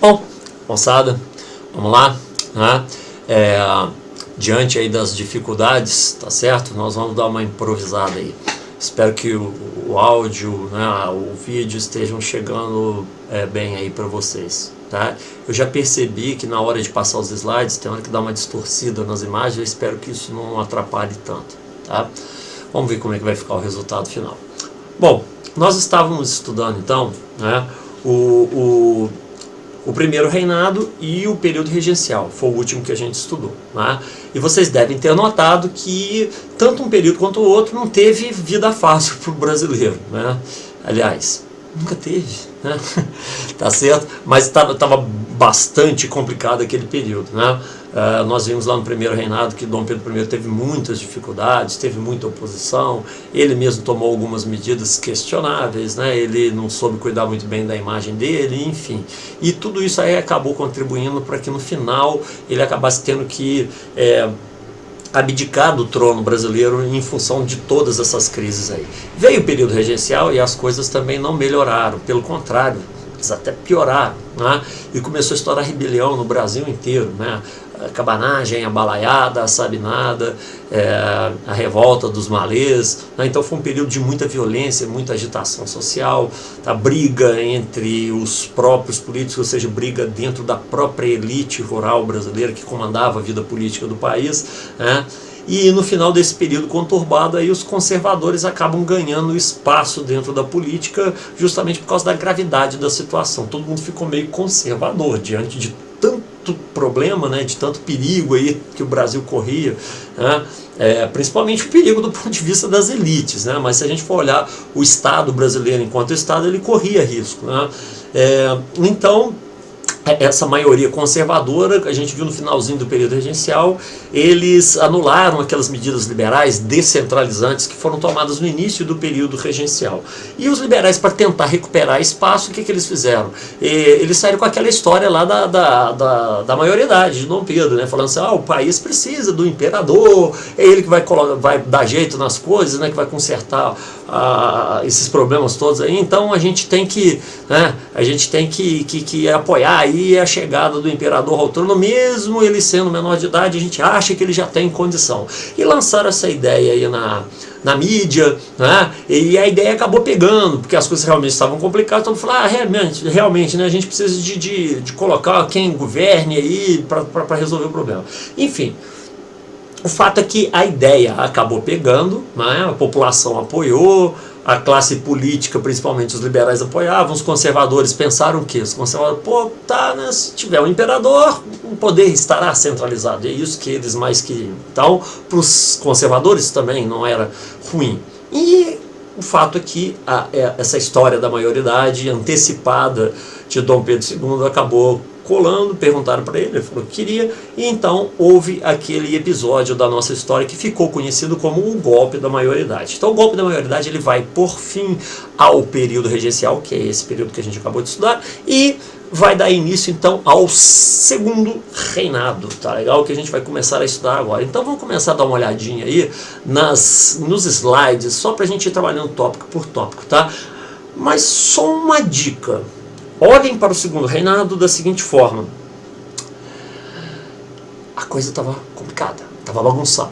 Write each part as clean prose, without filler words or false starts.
Bom, moçada, vamos lá, né? Diante aí das dificuldades, tá certo? Nós vamos dar uma improvisada aí. Espero que o áudio, né, o vídeo estejam chegando bem aí para vocês, tá? Eu já percebi que na hora de passar os slides tem hora que dá uma distorcida nas imagens. Eu espero que isso não atrapalhe tanto, tá? Vamos ver como é que vai ficar o resultado final. Bom, nós estávamos estudando então, né, o primeiro reinado e o período regencial, foi o último que a gente estudou, né? E vocês devem ter notado que tanto um período quanto o outro não teve vida fácil para o brasileiro, né? Aliás, nunca teve, né? Tá certo? Mas estava bastante complicado aquele período, né? Nós vimos lá no primeiro reinado que Dom Pedro I teve muitas dificuldades, teve muita oposição, ele mesmo tomou algumas medidas questionáveis, né? Ele não soube cuidar muito bem da imagem dele, enfim. E tudo isso aí acabou contribuindo para que no final ele acabasse tendo que abdicar do trono brasileiro em função de todas essas crises aí. Veio o período regencial e as coisas também não melhoraram, pelo contrário, eles até pioraram, né? E começou a estourar rebelião no Brasil inteiro, né? A cabanagem, a balaiada, a sabinada, a revolta dos malês, né? Então foi um período de muita violência, muita agitação social, a briga entre os próprios políticos, ou seja, briga dentro da própria elite rural brasileira que comandava a vida política do país, né? E no final desse período conturbado aí os conservadores acabam ganhando espaço dentro da política justamente por causa da gravidade da situação. Todo mundo ficou meio conservador diante de tanto problema, né, de tanto perigo aí que o Brasil corria, né? Principalmente o perigo do ponto de vista das elites, né? Mas se a gente for olhar o Estado brasileiro enquanto Estado, ele corria risco, né? Então essa maioria conservadora, que a gente viu no finalzinho do período regencial, eles anularam aquelas medidas liberais descentralizantes que foram tomadas no início do período regencial. E os liberais, para tentar recuperar espaço, o que eles fizeram? Eles saíram com aquela história lá da maioridade de Dom Pedro, né? Falando assim, o país precisa do imperador, é ele que vai dar jeito nas coisas, né? Que vai consertar esses problemas todos aí. Então a gente tem que, né, que apoiar aí a chegada do imperador ao trono, mesmo ele sendo menor de idade, a gente acha que ele já tem condição. E lançaram essa ideia aí na mídia, né? E a ideia acabou pegando, porque as coisas realmente estavam complicadas. Todo mundo falou, realmente, né, a gente precisa de colocar quem governe aí para resolver o problema. Enfim, o fato é que a ideia acabou pegando, né? A população apoiou, a classe política, principalmente os liberais, apoiavam, os conservadores pensaram o quê? Os conservadores, né, se tiver um imperador, o poder estará centralizado, e é isso que eles mais queriam. Então, para os conservadores também não era ruim. E o fato é que essa história da maioridade antecipada de Dom Pedro II acabou colando, perguntaram para ele falou que queria, e então houve aquele episódio da nossa história que ficou conhecido como o golpe da maioridade. Então o golpe da maioridade ele vai por fim ao período regencial, que é esse período que a gente acabou de estudar, e vai dar início então ao segundo reinado, tá legal? Que a gente vai começar a estudar agora. Então vamos começar a dar uma olhadinha aí nos slides, só para a gente ir trabalhando tópico por tópico, tá? Mas só uma dica. Olhem para o segundo reinado da seguinte forma. A coisa estava complicada, estava bagunçada.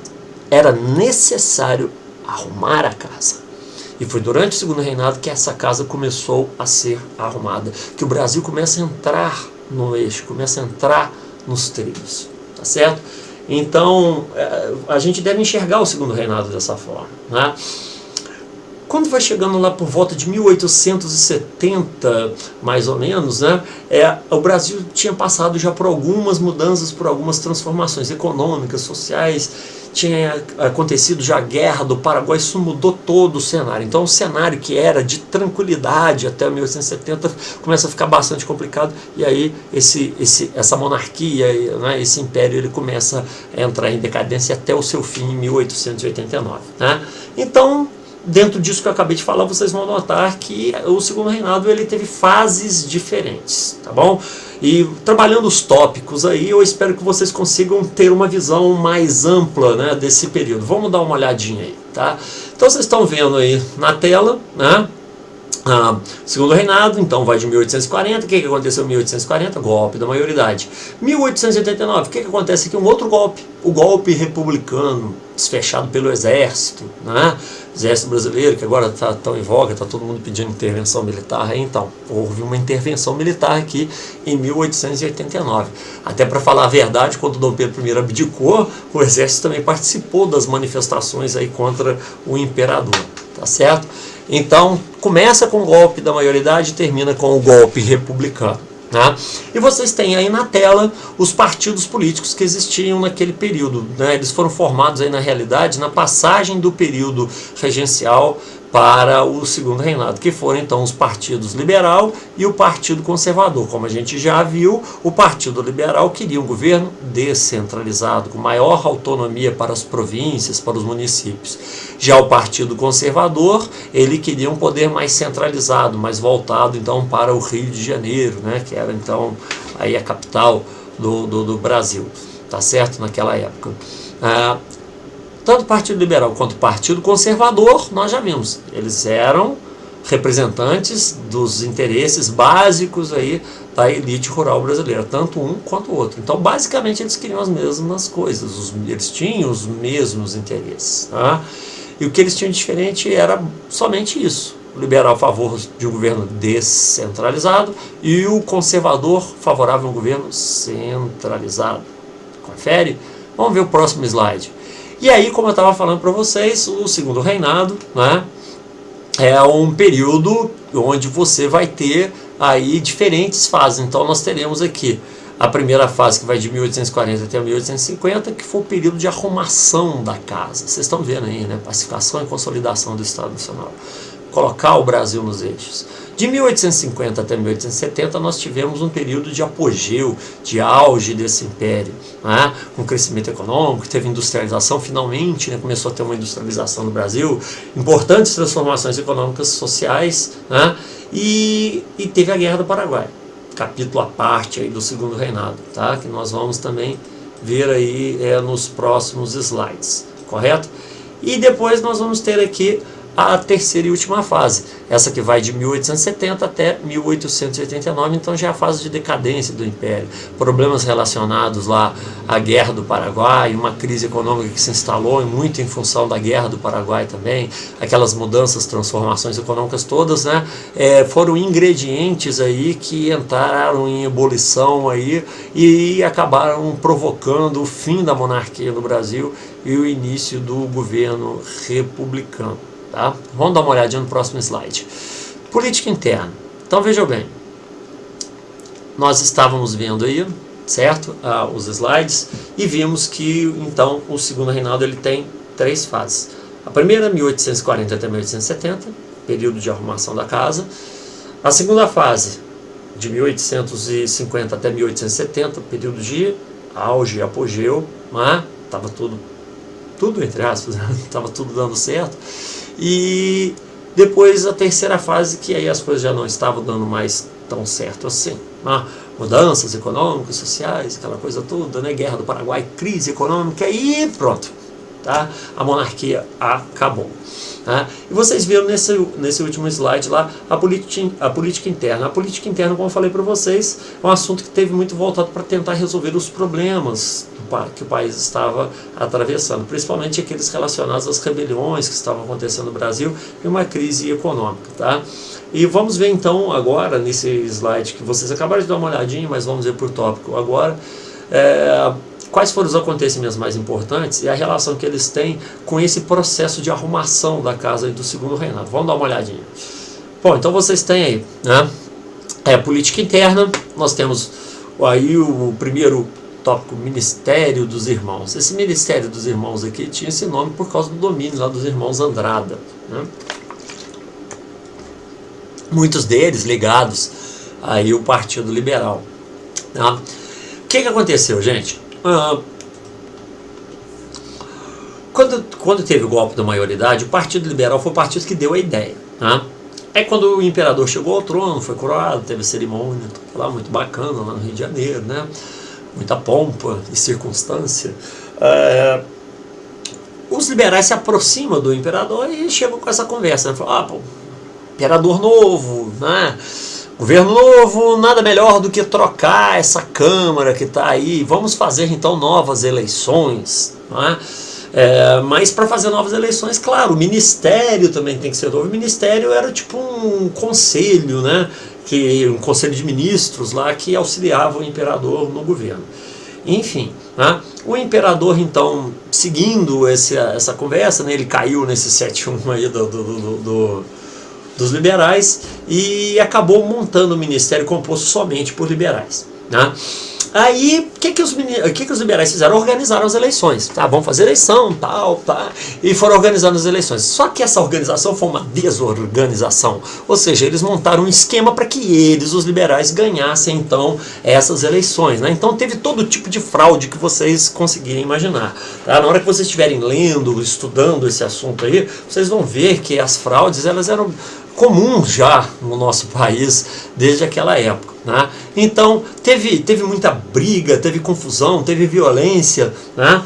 Era necessário arrumar a casa. E foi durante o segundo reinado que essa casa começou a ser arrumada. Que o Brasil começa a entrar no eixo, começa a entrar nos trilhos. Tá certo? Então, a gente deve enxergar o segundo reinado dessa forma, né? Quando vai chegando lá por volta de 1870, mais ou menos, né, o Brasil tinha passado já por algumas mudanças, por algumas transformações econômicas, sociais, tinha acontecido já a Guerra do Paraguai, isso mudou todo o cenário. Então o cenário que era de tranquilidade até 1870 começa a ficar bastante complicado, e aí essa monarquia, né, esse império, ele começa a entrar em decadência até o seu fim em 1889. Né? Então, dentro disso que eu acabei de falar, vocês vão notar que o segundo reinado ele teve fases diferentes, tá bom? E trabalhando os tópicos aí, eu espero que vocês consigam ter uma visão mais ampla, né, desse período. Vamos dar uma olhadinha aí, tá? Então vocês estão vendo aí na tela, né, Segundo reinado, então vai de 1840, o que aconteceu em 1840? Golpe da maioridade. 1889, o que acontece aqui? Um outro golpe, o golpe republicano, desfechado pelo exército, né? Exército brasileiro, que agora está tão em voga, está todo mundo pedindo intervenção militar, então houve uma intervenção militar aqui em 1889. Até para falar a verdade, quando Dom Pedro I abdicou, o exército também participou das manifestações aí contra o imperador, tá certo? Então, começa com o golpe da maioridade e termina com o golpe republicano. Né? E vocês têm aí na tela os partidos políticos que existiam naquele período. Né? Eles foram formados aí na realidade na passagem do período regencial para o segundo reinado, que foram então os partidos liberal e o partido conservador. Como a gente já viu, o partido liberal queria um governo descentralizado, com maior autonomia para as províncias, para os municípios. Já o partido conservador, ele queria um poder mais centralizado, mais voltado então para o Rio de Janeiro, né, que era então aí a capital do Brasil, tá certo, naquela época. Tanto o Partido Liberal quanto o Partido Conservador, nós já vimos, eles eram representantes dos interesses básicos aí da elite rural brasileira, tanto um quanto o outro. Então, basicamente, eles queriam as mesmas coisas, eles tinham os mesmos interesses. Tá? E o que eles tinham de diferente era somente isso. O liberal a favor de um governo descentralizado e o conservador favorável a um governo centralizado. Confere? Vamos ver o próximo slide. E aí, como eu estava falando para vocês, o segundo reinado, né, é um período onde você vai ter aí diferentes fases. Então nós teremos aqui a primeira fase, que vai de 1840 até 1850, que foi o período de arrumação da casa. Vocês estão vendo aí, né? Pacificação e consolidação do Estado Nacional. Colocar o Brasil nos eixos. De 1850 até 1870 nós tivemos um período de apogeu, de auge desse império, né? Com crescimento econômico, teve industrialização, finalmente, né? Começou a ter uma industrialização no Brasil, importantes transformações econômicas e sociais, né? E teve a Guerra do Paraguai, capítulo à parte aí do segundo reinado, tá? Que nós vamos também ver aí nos próximos slides, correto? E depois nós vamos ter aqui a terceira e última fase, essa que vai de 1870 até 1889, então já é a fase de decadência do Império, problemas relacionados lá à Guerra do Paraguai, uma crise econômica que se instalou muito em função da Guerra do Paraguai também, aquelas mudanças, transformações econômicas todas, né, foram ingredientes aí que entraram em ebulição aí e acabaram provocando o fim da monarquia no Brasil e o início do governo republicano. Tá? Vamos dar uma olhadinha no próximo slide. Política interna. Então vejam bem, nós estávamos vendo aí, certo, os slides, e vimos que então o segundo reinado ele tem três fases. A primeira, 1840 até 1870, período de arrumação da casa. A segunda fase, de 1850 até 1870, período de auge e apogeu, né? Estava tudo entre aspas, estava tudo dando certo. E depois a terceira fase, que aí as coisas já não estavam dando mais tão certo assim, né? Mudanças econômicas, sociais, aquela coisa toda, né? Guerra do Paraguai, crise econômica e pronto, tá? A monarquia acabou. Tá? E vocês viram nesse último slide lá a política interna. A política interna, como eu falei para vocês, é um assunto que teve muito voltado para tentar resolver os problemas que o país estava atravessando, principalmente aqueles relacionados às rebeliões que estavam acontecendo no Brasil e uma crise econômica. Tá? E vamos ver então agora, nesse slide que vocês acabaram de dar uma olhadinha, mas vamos ver por tópico agora, quais foram os acontecimentos mais importantes e a relação que eles têm com esse processo de arrumação da casa do segundo reinado. Vamos dar uma olhadinha. Bom, então vocês têm aí, né? Política interna, nós temos aí o primeiro tópico, Ministério dos Irmãos. Esse Ministério dos Irmãos aqui tinha esse nome por causa do domínio lá dos irmãos Andrada, né? Muitos deles ligados aí ao Partido Liberal. Tá? O que aconteceu, gente? Quando teve o golpe da maioridade, o Partido Liberal foi o partido que deu a ideia. Tá? Aí quando o imperador chegou ao trono, foi coroado, teve cerimônia, lá muito bacana lá no Rio de Janeiro, né? Muita pompa e circunstância. Os liberais se aproximam do imperador e chegam com essa conversa, né? Falam, imperador novo, né? Governo novo, nada melhor do que trocar essa Câmara que está aí, vamos fazer então novas eleições, né? Mas para fazer novas eleições, claro, o ministério também tem que ser novo. O ministério era tipo um conselho, né? Um conselho de ministros lá que auxiliava o imperador no governo. Enfim, né? O imperador então, seguindo essa conversa, né, ele caiu nesse 7-1 aí dos liberais e acabou montando um ministério composto somente por liberais, né? Aí, o que os liberais fizeram? Organizaram as eleições. Tá, vamos fazer eleição, tal, tá. E foram organizando as eleições. Só que essa organização foi uma desorganização. Ou seja, eles montaram um esquema para que eles, os liberais, ganhassem, então, essas eleições, né? Então, teve todo tipo de fraude que vocês conseguirem imaginar. Tá? Na hora que vocês estiverem lendo, estudando esse assunto aí, vocês vão ver que as fraudes, elas eram comuns já no nosso país desde aquela época, né? Então teve muita briga, teve confusão, teve violência, né?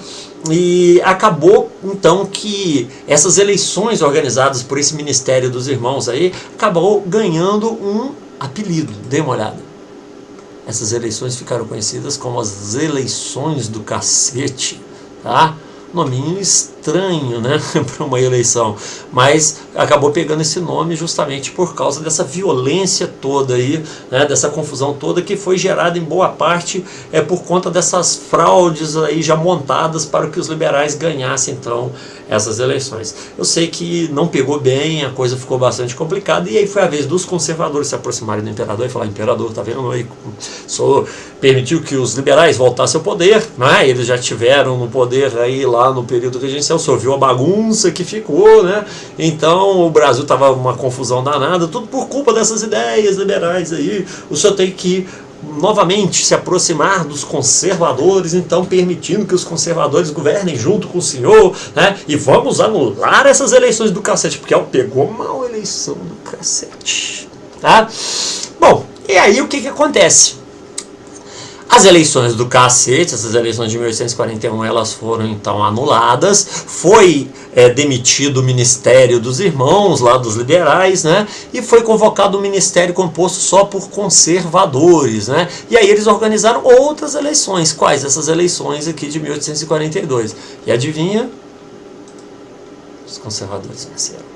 E acabou então que essas eleições organizadas por esse Ministério dos Irmãos aí acabou ganhando um apelido. Dê uma olhada. Essas eleições ficaram conhecidas como as eleições do cacete, tá? Nominho estranho, né, para uma eleição, mas acabou pegando esse nome justamente por causa dessa violência toda aí, né, dessa confusão toda que foi gerada em boa parte por conta dessas fraudes aí já montadas para que os liberais ganhassem então essas eleições. Eu sei que não pegou bem, a coisa ficou bastante complicada e aí foi a vez dos conservadores se aproximarem do imperador e falar: imperador, tá vendo aí, permitiu que os liberais voltassem ao poder, né? Eles já tiveram no poder aí lá no período regencial, o senhor viu a bagunça que ficou, né? Então o Brasil estava uma confusão danada, tudo por culpa dessas ideias liberais aí. O senhor tem que novamente se aproximar dos conservadores, então permitindo que os conservadores governem junto com o senhor, né? E vamos anular essas eleições do cacete, porque pegou mal a eleição do cacete, tá? Bom, e aí o que acontece? As eleições do cacete, essas eleições de 1841, elas foram então anuladas, foi demitido o Ministério dos Irmãos, lá dos liberais, né? E foi convocado um ministério composto só por conservadores, né? E aí eles organizaram outras eleições. Quais? Essas eleições aqui de 1842. E adivinha? Os conservadores venceram.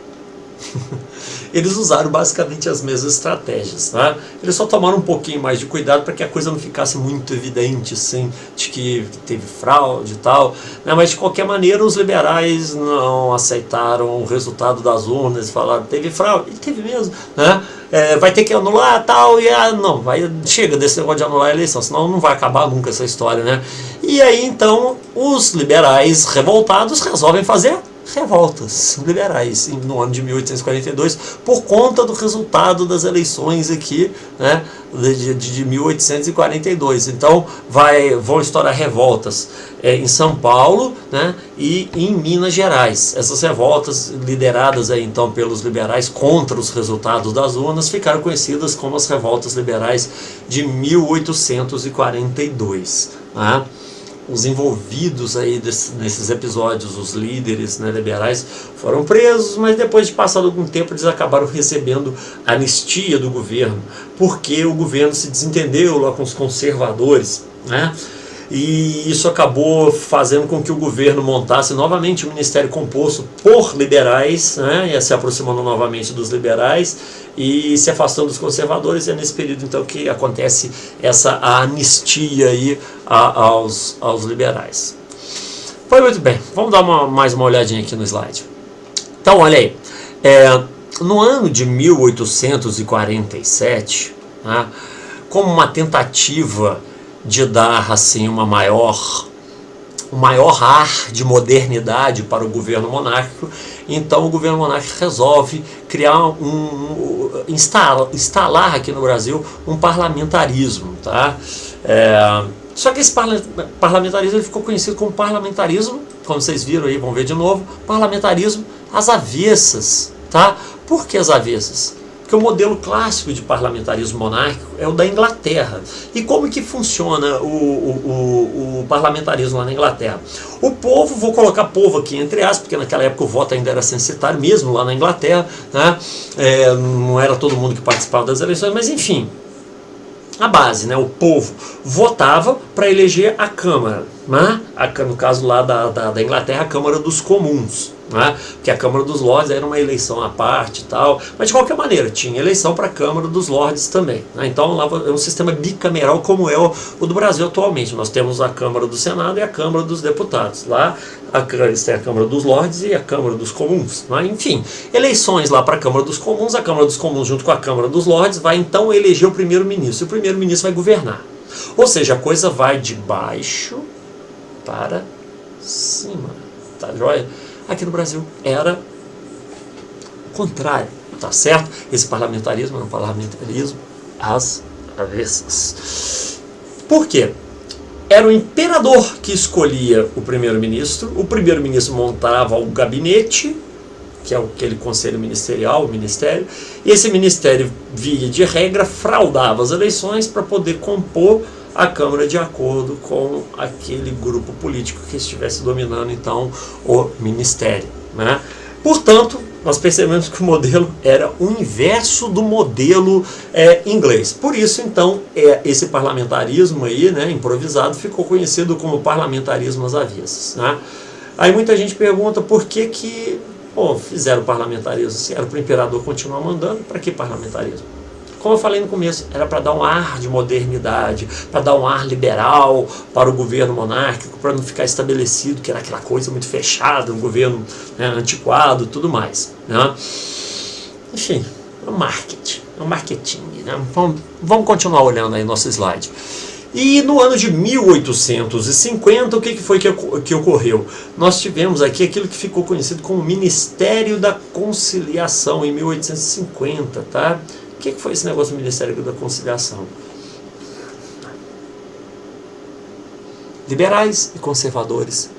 Eles usaram basicamente as mesmas estratégias, tá? Eles só tomaram um pouquinho mais de cuidado para que a coisa não ficasse muito evidente, assim, de que teve fraude e tal, né? Mas de qualquer maneira os liberais não aceitaram o resultado das urnas, falaram: teve fraude, e teve mesmo, né? Vai ter que anular tal, e não, chega desse negócio de anular a eleição, senão não vai acabar nunca essa história, né? E aí então os liberais revoltados resolvem fazer revoltas liberais no ano de 1842 por conta do resultado das eleições aqui, né, de 1842. Então vão estourar revoltas em São Paulo, né, e em Minas Gerais. Essas revoltas lideradas aí, então pelos liberais contra os resultados das urnas ficaram conhecidas como as revoltas liberais de 1842, né? Os envolvidos aí nesses episódios, os líderes, né, liberais, foram presos, mas depois de passado algum tempo eles acabaram recebendo anistia do governo, porque o governo se desentendeu lá com os conservadores, né? E isso acabou fazendo com que o governo montasse novamente um ministério composto por liberais, né, e se aproximando novamente dos liberais e se afastando dos conservadores. E é nesse período então que acontece essa anistia aí aos liberais. Foi muito bem, vamos dar mais uma olhadinha aqui no slide. Então olha aí, no ano de 1847, né, como uma tentativa de dar assim um maior ar de modernidade para o governo monárquico, então o governo monárquico resolve criar instalar aqui no Brasil um parlamentarismo, tá? Só que esse parlamentarismo ele ficou conhecido como parlamentarismo, como vocês viram aí, vamos ver de novo, parlamentarismo às avessas, tá? Por que às avessas? Porque o modelo clássico de parlamentarismo monárquico é o da Inglaterra. E como que funciona o parlamentarismo lá na Inglaterra? O povo, vou colocar povo aqui entre aspas, porque naquela época o voto ainda era censitário, mesmo lá na Inglaterra, né? Não era todo mundo que participava das eleições, mas enfim, a base, né? O povo votava para eleger a Câmara, né? No caso lá da Inglaterra, a Câmara dos Comuns, né? Porque a Câmara dos Lordes era uma eleição à parte e tal, mas de qualquer maneira tinha eleição para a Câmara dos Lordes também, né? Então lá é um sistema bicameral como é o do Brasil atualmente. Nós temos a Câmara do Senado e a Câmara dos Deputados. Lá eles têm a Câmara dos Lordes e a Câmara dos Comuns, né? Enfim, eleições lá para a Câmara dos Comuns. A Câmara dos Comuns junto com a Câmara dos Lordes vai então eleger o primeiro-ministro, e o primeiro-ministro vai governar. Ou seja, a coisa vai de baixo para cima, tá joia? Aqui no Brasil era o contrário, tá certo? Esse parlamentarismo era um parlamentarismo às avessas. Por quê? Era o imperador que escolhia o primeiro-ministro montava o gabinete, que é aquele conselho ministerial, o ministério, e esse ministério, via de regra, fraudava as eleições para poder compor a Câmara de acordo com aquele grupo político que estivesse dominando então o ministério, né? Portanto, nós percebemos que o modelo era o inverso do modelo inglês. Por isso, então, esse parlamentarismo aí, né, improvisado, ficou conhecido como parlamentarismo às avessas, né? Aí muita gente pergunta por que fizeram parlamentarismo assim, era para o imperador continuar mandando, para que parlamentarismo? Como eu falei no começo, era para dar um ar de modernidade, para dar um ar liberal para o governo monárquico, para não ficar estabelecido que era aquela coisa muito fechada, um governo, né, antiquado e tudo mais, né? Enfim, é um marketing, né? Vamos continuar olhando aí nosso slide. E no ano de 1850, o que foi que ocorreu? Nós tivemos aqui aquilo que ficou conhecido como Ministério da Conciliação, em 1850, tá? O que foi esse negócio do Ministério da Conciliação? Liberais e conservadores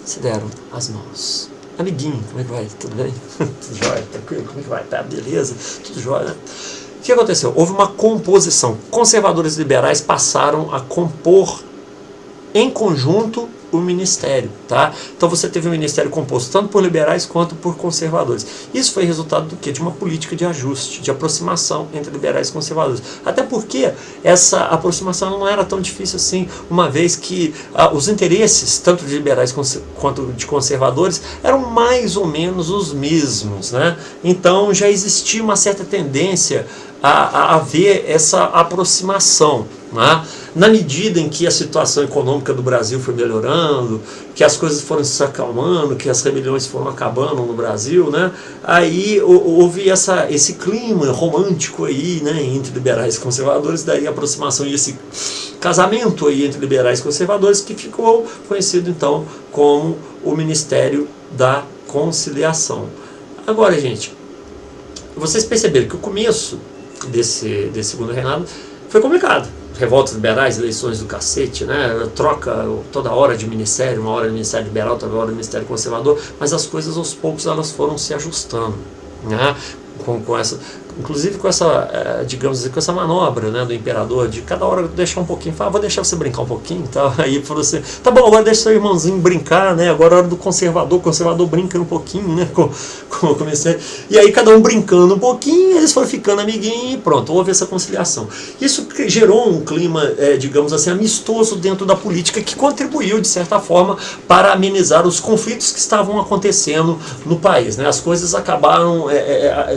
se deram as mãos. Amiguinho, como é que vai? Tudo bem? Tudo jóia? Tranquilo? Como é que vai? Tá, beleza? Tudo jóia, né? O que aconteceu? Houve uma composição. Conservadores e liberais passaram a compor em conjunto o ministério, tá? Então você teve um ministério composto tanto por liberais quanto por conservadores. Isso foi resultado do quê? De uma política de ajuste, de aproximação entre liberais e conservadores. Até porque essa aproximação não era tão difícil assim, uma vez que os interesses, tanto de liberais quanto de conservadores, eram mais ou menos os mesmos, né? Então já existia uma certa tendência a haver essa aproximação, né? Na medida em que a situação econômica do Brasil foi melhorando, que as coisas foram se acalmando, que as rebeliões foram acabando no Brasil, né? Aí houve esse clima romântico aí, né, entre liberais e conservadores, daí a aproximação e esse casamento aí entre liberais e conservadores, que ficou conhecido então como o Ministério da Conciliação. Agora, gente, vocês perceberam que o começo desse segundo reinado foi complicado. Revoltas liberais, eleições do cacete, né? Troca toda hora de ministério, uma hora de ministério liberal, outra hora de ministério conservador, mas as coisas aos poucos elas foram se ajustando, né? Com essa, inclusive com essa, digamos assim, com essa manobra, né, do imperador de cada hora deixar um pouquinho, falar, vou deixar você brincar um pouquinho, tá? Aí falou assim, tá bom, agora deixa seu irmãozinho brincar, né? Agora é hora do conservador, o conservador brinca um pouquinho, né? Comecei. E aí cada um brincando um pouquinho, eles foram ficando amiguinhos e pronto, houve essa conciliação. Isso gerou um clima, digamos assim, amistoso dentro da política, que contribuiu de certa forma para amenizar os conflitos que estavam acontecendo no país, né? As coisas acabaram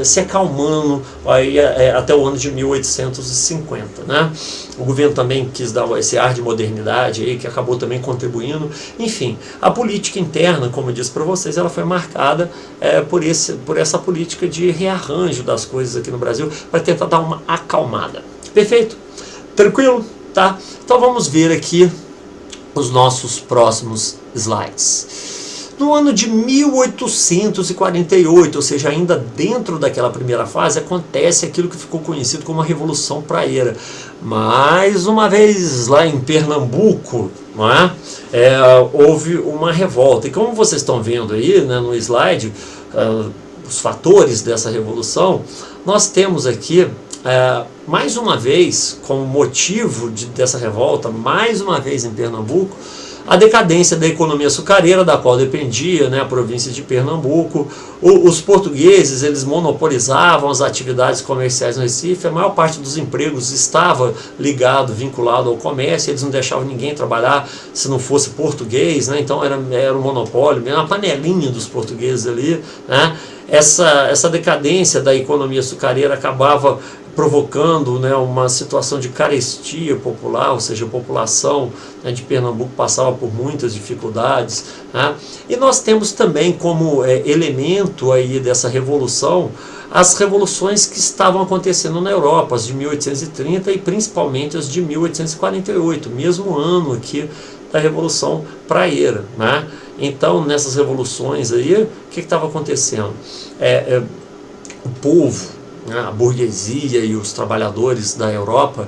se acalmando aí, até o ano de 1850, né? O governo também quis dar esse ar de modernidade aí, que acabou também contribuindo. Enfim, a política interna, como eu disse para vocês, ela foi marcada por essa política de rearranjo das coisas aqui no Brasil, para tentar dar uma acalmada. Perfeito? Tranquilo? Tá? Então vamos ver aqui os nossos próximos slides. No ano de 1848, ou seja, ainda dentro daquela primeira fase, acontece aquilo que ficou conhecido como a Revolução Praieira. Mais uma vez, lá em Pernambuco, não é? Houve uma revolta. E como vocês estão vendo aí, né, no slide, os fatores dessa revolução, nós temos aqui, mais uma vez, como motivo dessa revolta, mais uma vez em Pernambuco, a decadência da economia açucareira, da qual dependia, né, a província de Pernambuco. Os portugueses, eles monopolizavam as atividades comerciais no Recife, a maior parte dos empregos estava vinculado ao comércio, eles não deixavam ninguém trabalhar se não fosse português, né, então era um monopólio, uma panelinha dos portugueses ali, né. Essa decadência da economia açucareira acabava provocando, né, uma situação de carestia popular, ou seja, a população, né, de Pernambuco passava por muitas dificuldades, né? E nós temos também como elemento aí dessa revolução as revoluções que estavam acontecendo na Europa, as de 1830 e principalmente as de 1848, mesmo ano aqui da Revolução Praieira, né? Então, nessas revoluções aí, o que estava acontecendo? O povo, a burguesia e os trabalhadores da Europa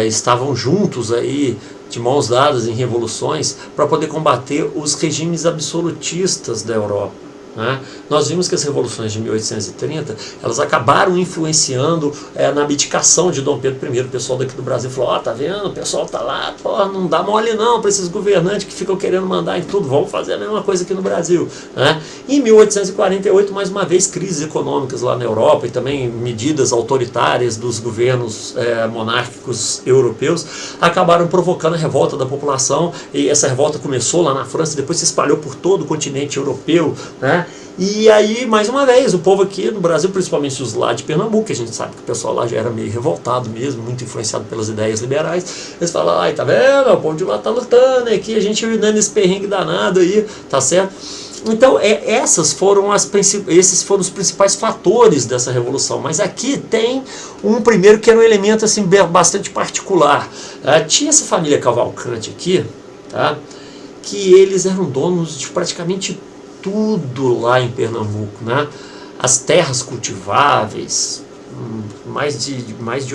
estavam juntos aí, de mãos dadas em revoluções, para poder combater os regimes absolutistas da Europa, né? Nós vimos que as revoluções de 1830, elas acabaram influenciando na abdicação de Dom Pedro I. O pessoal daqui do Brasil falou, tá vendo, o pessoal tá lá, não dá mole não para esses governantes que ficam querendo mandar em tudo, vamos fazer a mesma coisa aqui no Brasil, né? Em 1848, mais uma vez, crises econômicas lá na Europa e também medidas autoritárias dos governos monárquicos europeus acabaram provocando a revolta da população, e essa revolta começou lá na França, depois se espalhou por todo o continente europeu, né? E aí, mais uma vez, o povo aqui no Brasil, principalmente os lá de Pernambuco, que a gente sabe que o pessoal lá já era meio revoltado mesmo, muito influenciado pelas ideias liberais, eles falam, ai, tá vendo, o povo de lá tá lutando, aqui a gente dando esse perrengue danado aí, tá certo? Então, esses foram os principais fatores dessa revolução. Mas aqui tem um primeiro que era um elemento assim, bastante particular. Tinha essa família Cavalcante aqui, tá? Que eles eram donos de praticamente tudo lá em Pernambuco, né? As terras cultiváveis, mais de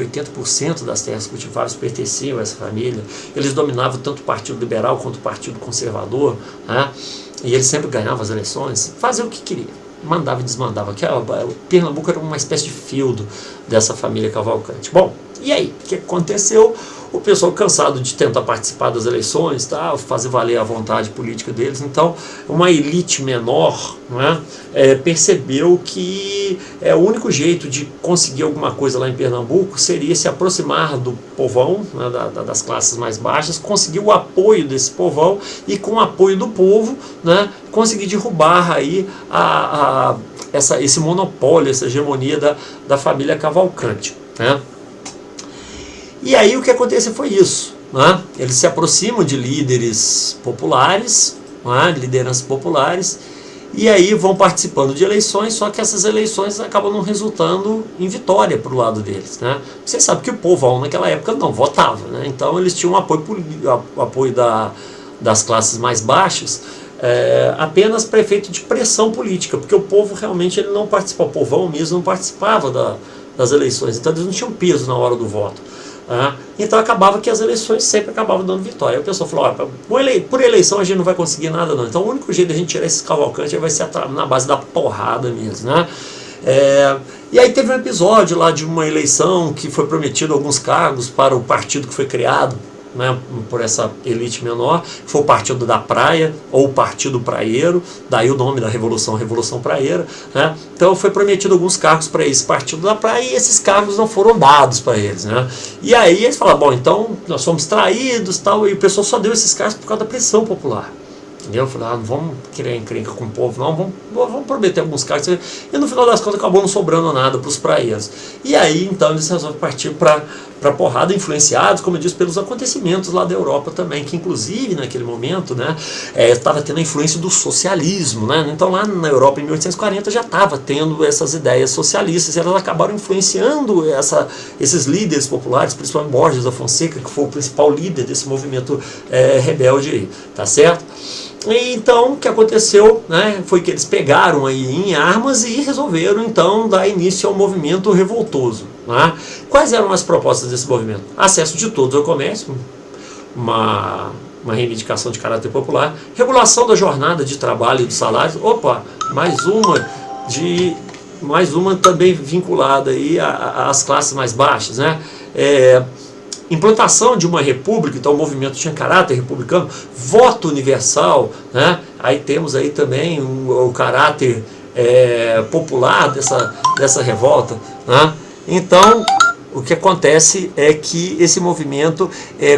80% das terras cultiváveis pertenciam a essa família. Eles dominavam tanto o Partido Liberal quanto o Partido Conservador, né? E eles sempre ganhavam as eleições, faziam o que queriam, mandava e desmandava. O Pernambuco era uma espécie de feudo dessa família Cavalcante. Bom, e aí, o que aconteceu? O pessoal cansado de tentar participar das eleições, tá, fazer valer a vontade política deles, então uma elite menor, né, percebeu que o único jeito de conseguir alguma coisa lá em Pernambuco seria se aproximar do povão, né, das classes mais baixas, conseguir o apoio desse povão e com o apoio do povo, né, conseguir derrubar aí esse monopólio, essa hegemonia da família Cavalcante, né. E aí o que acontece foi isso, né? Eles se aproximam de líderes populares, né? Lideranças populares, e aí vão participando de eleições, só que essas eleições acabam não resultando em vitória para o lado deles, né? Você sabe que o povão naquela época não votava, né? Então eles tinham apoio das classes mais baixas, apenas para efeito de pressão política, porque o povo realmente ele não participava, o povão mesmo não participava das eleições, então eles não tinham peso na hora do voto. Então acabava que as eleições sempre acabavam dando vitória. Aí o pessoal falou, por eleição a gente não vai conseguir nada não, então o único jeito de a gente tirar esses Cavalcantes vai ser na base da porrada mesmo, né? E aí teve um episódio lá de uma eleição que foi prometido alguns cargos para o partido que foi criado, né, por essa elite menor, que foi o Partido da Praia, ou o Partido Praieiro, daí o nome da Revolução Praieira, né? Então foi prometido alguns cargos para esse Partido da Praia e esses cargos não foram dados para eles, né? E aí eles falaram, bom, então nós fomos traídos, tal, e o pessoal só deu esses cargos por causa da pressão popular. Entendeu? Eu falei, não vamos criar encrenca com o povo, não, vamos prometer alguns cargos. E no final das contas acabou não sobrando nada para os praieiros. E aí então eles resolvem partir para porrada, influenciados, como eu disse, pelos acontecimentos lá da Europa também, que inclusive naquele momento, né, estava tendo a influência do socialismo, né? Então lá na Europa em 1840 já estava tendo essas ideias socialistas, e elas acabaram influenciando esses líderes populares, principalmente Borges da Fonseca, que foi o principal líder desse movimento rebelde aí, tá certo? E então o que aconteceu, né, foi que eles pegaram aí em armas e resolveram então dar início ao movimento revoltoso, né? Quais eram as propostas desse movimento? Acesso de todos ao comércio, uma reivindicação de caráter popular, regulação da jornada de trabalho e dos salários, mais uma de mais uma também vinculada aí às classes mais baixas, né? Implantação de uma república, então o movimento tinha caráter republicano, voto universal, né? Aí temos aí também o caráter popular dessa revolta, né? Então, o que acontece é que esse movimento,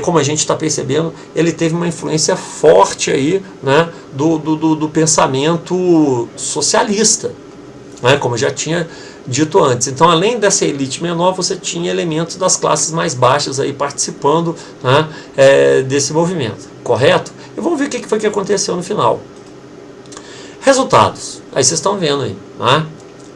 como a gente está percebendo, ele teve uma influência forte aí, né, do pensamento socialista, né, como eu já tinha dito antes. Então, além dessa elite menor, você tinha elementos das classes mais baixas aí participando, né, desse movimento, correto? E vamos ver o que foi que aconteceu no final. Resultados, aí vocês estão vendo aí, né?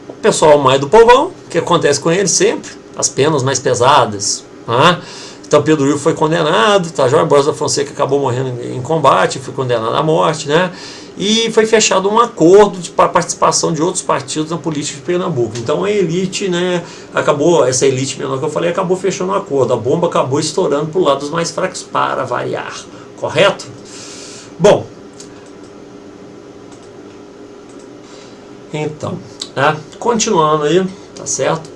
O pessoal mais do povão, o que acontece com eles sempre? As penas mais pesadas, né? Então Pedro Will foi condenado, tá? Jorge Borges da Fonseca acabou morrendo em combate, foi condenado à morte, né? E foi fechado um acordo para a participação de outros partidos na política de Pernambuco. Então a elite, né, essa elite menor que eu falei, acabou fechando um acordo. A bomba acabou estourando para o lado dos mais fracos, para variar, correto? Bom, então, né, continuando aí, tá certo?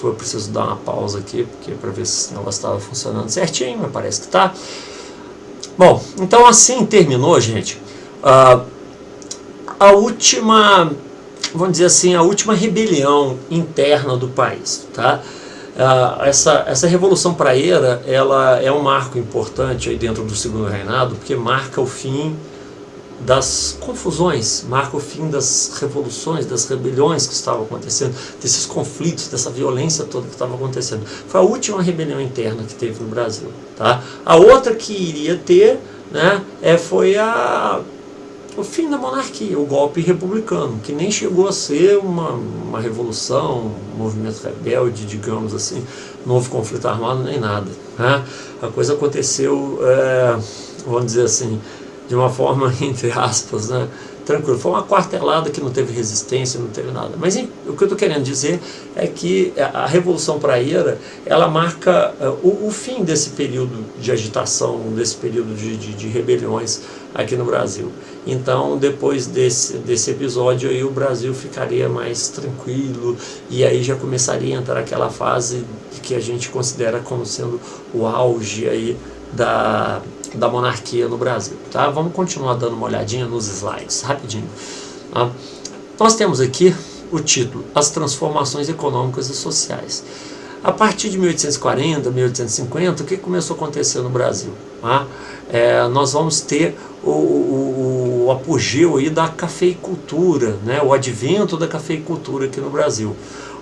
Foi preciso dar uma pausa aqui, porque para ver se o negócio estava funcionando certinho, mas parece que tá. Bom, então assim terminou, gente, a última, vamos dizer assim, a última rebelião interna do país, tá? Essa Revolução Praieira, ela é um marco importante aí dentro do Segundo Reinado, porque marca o fim das confusões, marca o fim das revoluções, das rebeliões que estavam acontecendo, desses conflitos, dessa violência toda que estava acontecendo. Foi a última rebelião interna que teve no Brasil, tá? A outra que iria ter, né, foi o fim da monarquia, o golpe republicano, que nem chegou a ser uma revolução, um movimento rebelde, digamos assim, não houve conflito armado nem nada, né? A coisa aconteceu, vamos dizer assim, de uma forma, entre aspas, né, tranquilo. Foi uma quartelada que não teve resistência, não teve nada. Mas o que eu estou querendo dizer é que a Revolução Praieira, ela marca o fim desse período de agitação, desse período de rebeliões aqui no Brasil. Então, depois desse episódio aí, o Brasil ficaria mais tranquilo e aí já começaria a entrar aquela fase que a gente considera como sendo o auge aí da monarquia no Brasil, tá? Vamos continuar dando uma olhadinha nos slides, rapidinho. Tá? Nós temos aqui o título, As Transformações Econômicas e Sociais. A partir de 1840, 1850, o que começou a acontecer no Brasil? Tá? Nós vamos ter o apogeu aí da cafeicultura, né? O advento da cafeicultura aqui no Brasil.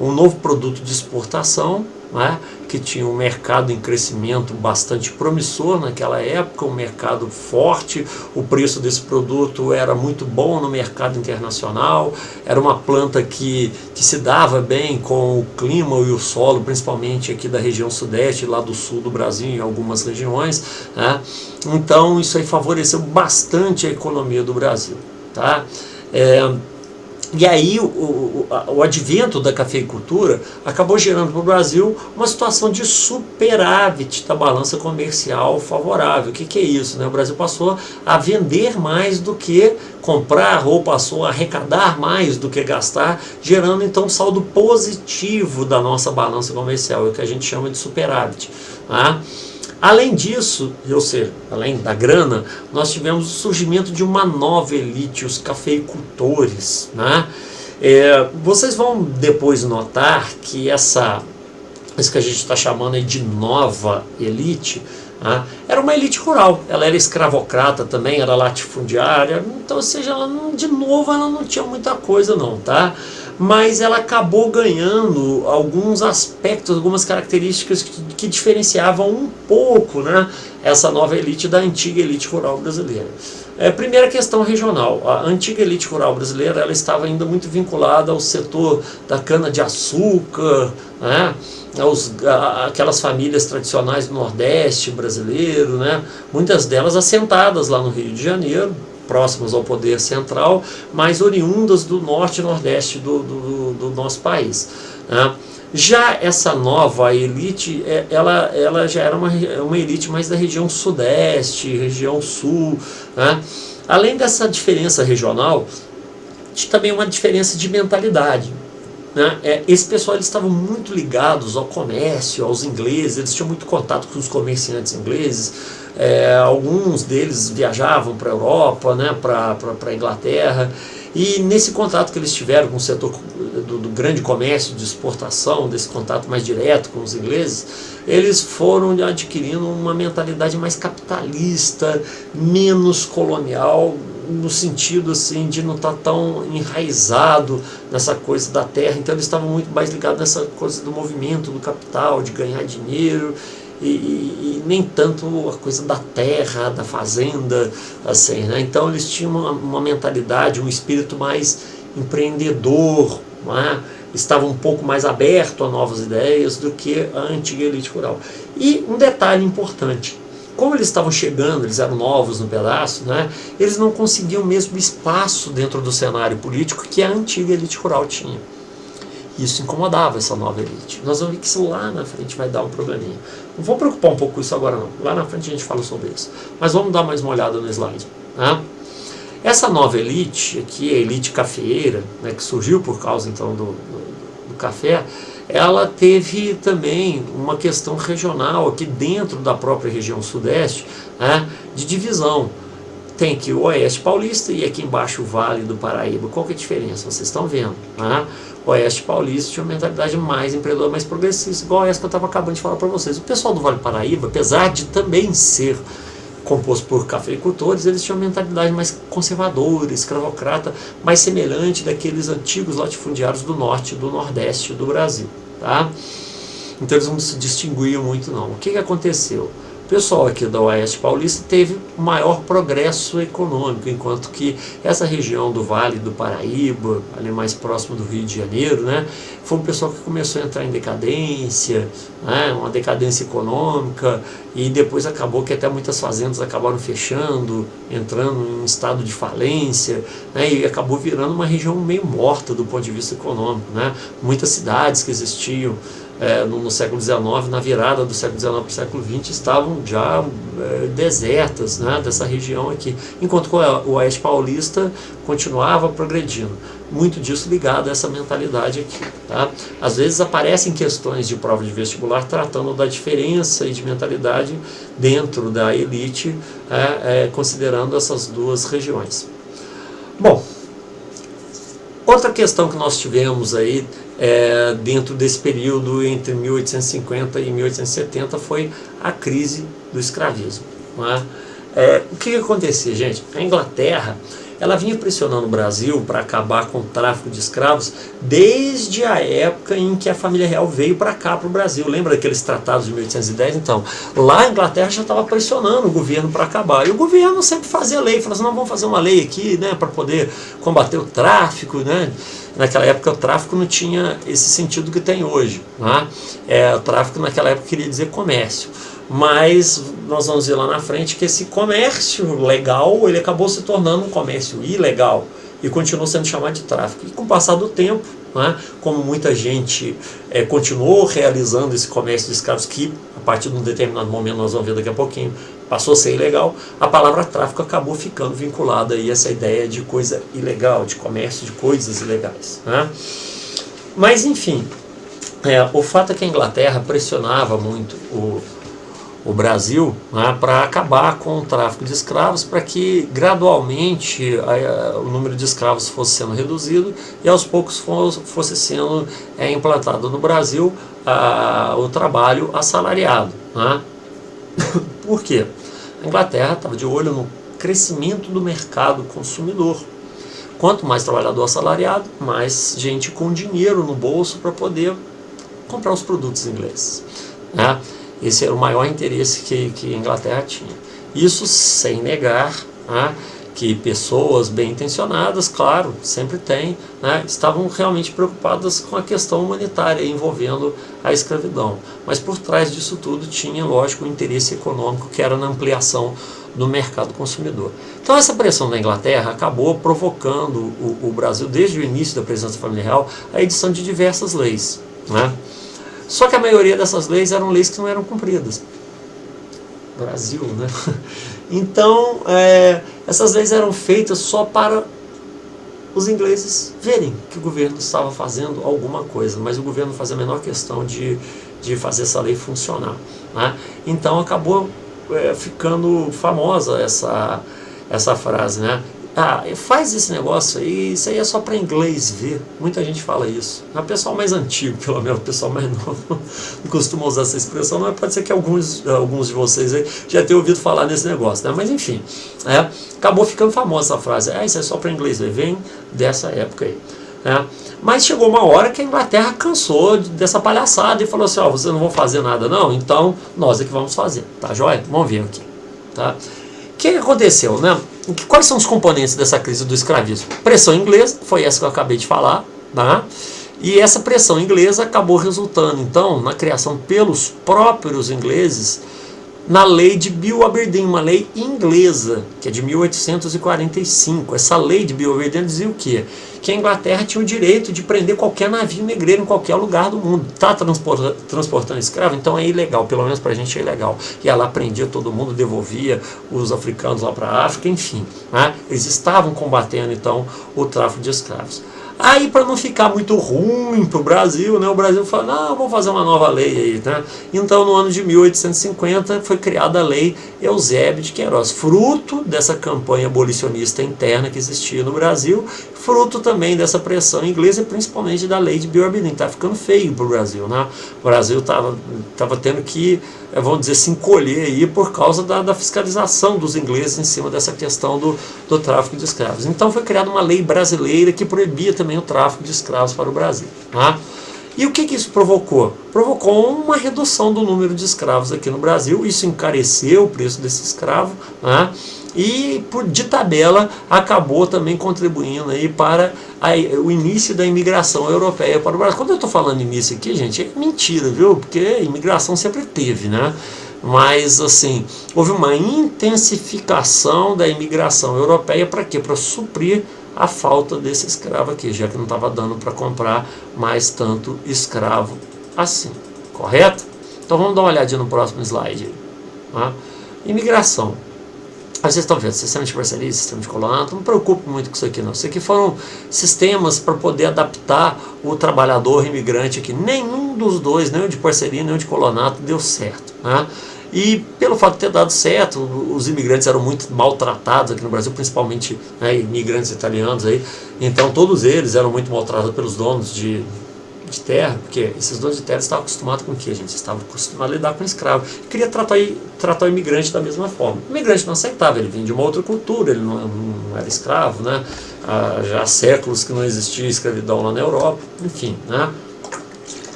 Um novo produto de exportação, né, que tinha um mercado em crescimento bastante promissor naquela época, um mercado forte, o preço desse produto era muito bom no mercado internacional, era uma planta que se dava bem com o clima e o solo, principalmente aqui da região sudeste, lá do sul do Brasil, em algumas regiões, né? Então isso aí favoreceu bastante a economia do Brasil, tá? E aí o advento da cafeicultura acabou gerando para o Brasil uma situação de superávit da balança comercial favorável. O que é isso, né? O Brasil passou a vender mais do que comprar, ou passou a arrecadar mais do que gastar, gerando então um saldo positivo da nossa balança comercial, o que a gente chama de superávit, tá? Além disso, ou seja, além da grana, nós tivemos o surgimento de uma nova elite, os cafeicultores, né? Vocês vão depois notar que isso que a gente está chamando aí de nova elite, né, era uma elite rural, ela era escravocrata também, era latifundiária, então, ou seja, ela não tinha muita coisa não, tá? Mas ela acabou ganhando alguns aspectos, algumas características que diferenciavam um pouco, né, essa nova elite da antiga elite rural brasileira. Primeira questão regional, a antiga elite rural brasileira ela estava ainda muito vinculada ao setor da cana-de-açúcar, né, aquelas famílias tradicionais do Nordeste brasileiro, né, muitas delas assentadas lá no Rio de Janeiro, próximas ao poder central, mas oriundas do norte e nordeste do nosso país, né? Já essa nova elite, ela já era uma elite mais da região sudeste, região sul, né? Além dessa diferença regional, tinha também uma diferença de mentalidade. né, esse pessoal eles estavam muito ligados ao comércio, aos ingleses, eles tinham muito contato com os comerciantes ingleses, alguns deles viajavam para a Europa, né, para a Inglaterra, e nesse contato que eles tiveram com o setor do grande comércio de exportação, desse contato mais direto com os ingleses, eles foram adquirindo uma mentalidade mais capitalista, menos colonial, no sentido assim de não estar tão enraizado nessa coisa da terra. Então eles estavam muito mais ligados nessa coisa do movimento do capital, de ganhar dinheiro, e nem tanto a coisa da terra, da fazenda, assim, né? Então eles tinham uma mentalidade, um espírito mais empreendedor, né? Estavam um pouco mais aberto a novas ideias do que a antiga elite rural. E um detalhe importante: como eles estavam chegando, eles eram novos no pedaço, né, eles não conseguiam o mesmo espaço dentro do cenário político que a antiga elite rural tinha. Isso incomodava essa nova elite. Nós vamos ver que isso lá na frente vai dar um probleminha. Não vou preocupar um pouco com isso agora não. Lá na frente a gente fala sobre isso. Mas vamos dar mais uma olhada no slide. Né? Essa nova elite, aqui, a elite cafeeira, né, que surgiu por causa então do café, ela teve também uma questão regional aqui dentro da própria região sudeste, né, de divisão. Tem aqui o Oeste Paulista e aqui embaixo o Vale do Paraíba. Qual que é a diferença? Vocês estão vendo. Né? O Oeste Paulista tinha uma mentalidade mais empreendedora, mais progressista, igual essa que eu estava acabando de falar para vocês. O pessoal do Vale do Paraíba, apesar de também ser composto por cafeicultores, eles tinham uma mentalidade mais conservadora, escravocrata, mais semelhante daqueles antigos latifundiários do norte e do nordeste do Brasil. Tá? Então eles não se distinguiam muito não. O que aconteceu? O pessoal aqui da Oeste Paulista teve maior progresso econômico, enquanto que essa região do Vale do Paraíba, ali mais próximo do Rio de Janeiro, né, foi um pessoal que começou a entrar em decadência, né, uma decadência econômica, e depois acabou que até muitas fazendas acabaram fechando, entrando em estado de falência, né, e acabou virando uma região meio morta do ponto de vista econômico. Né. Muitas cidades que existiam no século XIX, na virada do século XIX para o século XX, estavam já desertas, né, dessa região aqui, enquanto o Oeste Paulista continuava progredindo. Muito disso ligado a essa mentalidade aqui. Tá? Às vezes aparecem questões de prova de vestibular tratando da diferença de mentalidade dentro da elite, considerando essas duas regiões. Bom, outra questão que nós tivemos aí dentro desse período entre 1850 e 1870 foi a crise do escravismo. Né? O que acontecia, gente? A Inglaterra, ela vinha pressionando o Brasil para acabar com o tráfico de escravos desde a época em que a família real veio para cá, para o Brasil. Lembra daqueles tratados de 1810? Então, lá a Inglaterra já estava pressionando o governo para acabar. E o governo sempre fazia lei, falava assim, não, vamos fazer uma lei aqui, né, para poder combater o tráfico, né? Naquela época o tráfico não tinha esse sentido que tem hoje. Né? O tráfico naquela época queria dizer comércio. Mas nós vamos ver lá na frente que esse comércio legal, ele acabou se tornando um comércio ilegal e continuou sendo chamado de tráfico. E com o passar do tempo, né, como muita gente continuou realizando esse comércio de escravos, que a partir de um determinado momento, nós vamos ver daqui a pouquinho, passou a ser ilegal, a palavra tráfico acabou ficando vinculada aí a essa ideia de coisa ilegal, de comércio de coisas ilegais. Né? Mas enfim, o fato é que a Inglaterra pressionava muito o Brasil, né, para acabar com o tráfico de escravos, para que gradualmente o número de escravos fosse sendo reduzido e aos poucos fosse sendo implantado no Brasil o trabalho assalariado. Né? Por quê? A Inglaterra estava de olho no crescimento do mercado consumidor. Quanto mais trabalhador assalariado, mais gente com dinheiro no bolso para poder comprar os produtos ingleses. Né? Esse era o maior interesse que a Inglaterra tinha. Isso sem negar, né, que pessoas bem intencionadas, claro, sempre tem, né, estavam realmente preocupadas com a questão humanitária envolvendo a escravidão. Mas por trás disso tudo tinha, lógico, um interesse econômico que era na ampliação do mercado consumidor. Então essa pressão da Inglaterra acabou provocando o Brasil, desde o início da presença da família real, a edição de diversas leis. Né? Só que a maioria dessas leis eram leis que não eram cumpridas. Brasil, né? Então, essas leis eram feitas só para os ingleses verem que o governo estava fazendo alguma coisa, mas o governo fazia a menor questão de fazer essa lei funcionar, né? Então acabou ficando famosa essa frase, né? Faz esse negócio aí, isso aí é só para inglês ver. Muita gente fala isso. O pessoal mais antigo, pelo menos o pessoal mais novo, não costuma usar essa expressão, mas pode ser que alguns de vocês aí já tenham ouvido falar nesse negócio, né? Mas enfim, acabou ficando famosa essa frase. Isso é só para inglês ver. Vem dessa época aí, né? Mas chegou uma hora que a Inglaterra cansou dessa palhaçada e falou assim: vocês não vão fazer nada não, então nós é que vamos fazer, tá joia? Vamos ver aqui, tá? O que aconteceu, né? Quais são os componentes dessa crise do escravismo? Pressão inglesa, foi essa que eu acabei de falar, né? E essa pressão inglesa acabou resultando, então, na criação pelos próprios ingleses na lei de Bill Aberdeen, uma lei inglesa, que é de 1845. Essa lei de Bill Aberdeen dizia o quê? Que a Inglaterra tinha o direito de prender qualquer navio negreiro em qualquer lugar do mundo. Está transportando escravo, então é ilegal, pelo menos para a gente é ilegal. Ia lá, prendia todo mundo, devolvia os africanos lá para a África, enfim, né? Eles estavam combatendo então o tráfico de escravos. Aí, para não ficar muito ruim para o Brasil, né, o Brasil falou: não, vamos fazer uma nova lei aí, né? Então, no ano de 1850, foi criada a Lei Eusébio de Queiroz, fruto dessa campanha abolicionista interna que existia no Brasil, fruto também dessa pressão inglesa e principalmente da lei de Bill Aberdeen. Está ficando feio para o Brasil, né? O Brasil estava tendo que, vamos dizer, se encolher aí por causa da fiscalização dos ingleses em cima dessa questão do tráfico de escravos. Então foi criada uma lei brasileira que proibia também o tráfico de escravos para o Brasil, tá? E o que isso provocou? Provocou uma redução do número de escravos aqui no Brasil. Isso encareceu o preço desse escravo, né? E de tabela acabou também contribuindo aí para o início da imigração europeia para o Brasil. Quando eu estou falando início aqui, gente, é mentira, viu? Porque imigração sempre teve, né? Mas assim, houve uma intensificação da imigração europeia para quê? Para suprir a falta desse escravo aqui, já que não estava dando para comprar mais tanto escravo assim, correto? Então vamos dar uma olhadinha no próximo slide, tá? Imigração. Vocês estão vendo, sistema de parceria, sistema de colônia, não me preocupe muito com isso aqui não. Isso aqui foram sistemas para poder adaptar o trabalhador imigrante aqui. Nenhum dos dois, nem o de parceria, nem o de colonato, deu certo, né? E pelo fato de ter dado certo, os imigrantes eram muito maltratados aqui no Brasil, principalmente, né, imigrantes italianos aí. Então todos eles eram muito maltratados pelos donos de terra, porque esses donos de terra estavam acostumados com o quê, gente? Estavam acostumados a lidar com escravo. Queria tratar o imigrante da mesma forma. O imigrante não aceitava, ele vinha de uma outra cultura, ele não era escravo, né? Já há séculos que não existia escravidão lá na Europa, enfim, né?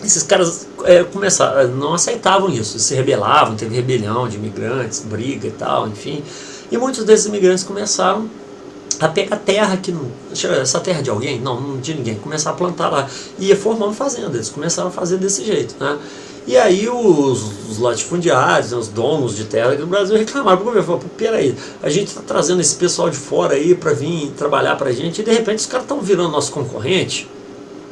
Esses caras não aceitavam isso, se rebelavam, teve rebelião de imigrantes, briga e tal, enfim. E muitos desses imigrantes começaram a pegar terra que não... Essa terra de alguém? Não de ninguém. Começaram a plantar lá. E ia formando fazenda. Eles começaram a fazer desse jeito, né? E aí os latifundiários, os donos de terra aqui no Brasil reclamaram para o governo. Falaram: peraí, a gente está trazendo esse pessoal de fora aí para vir trabalhar para a gente e de repente os caras estão virando nosso concorrente.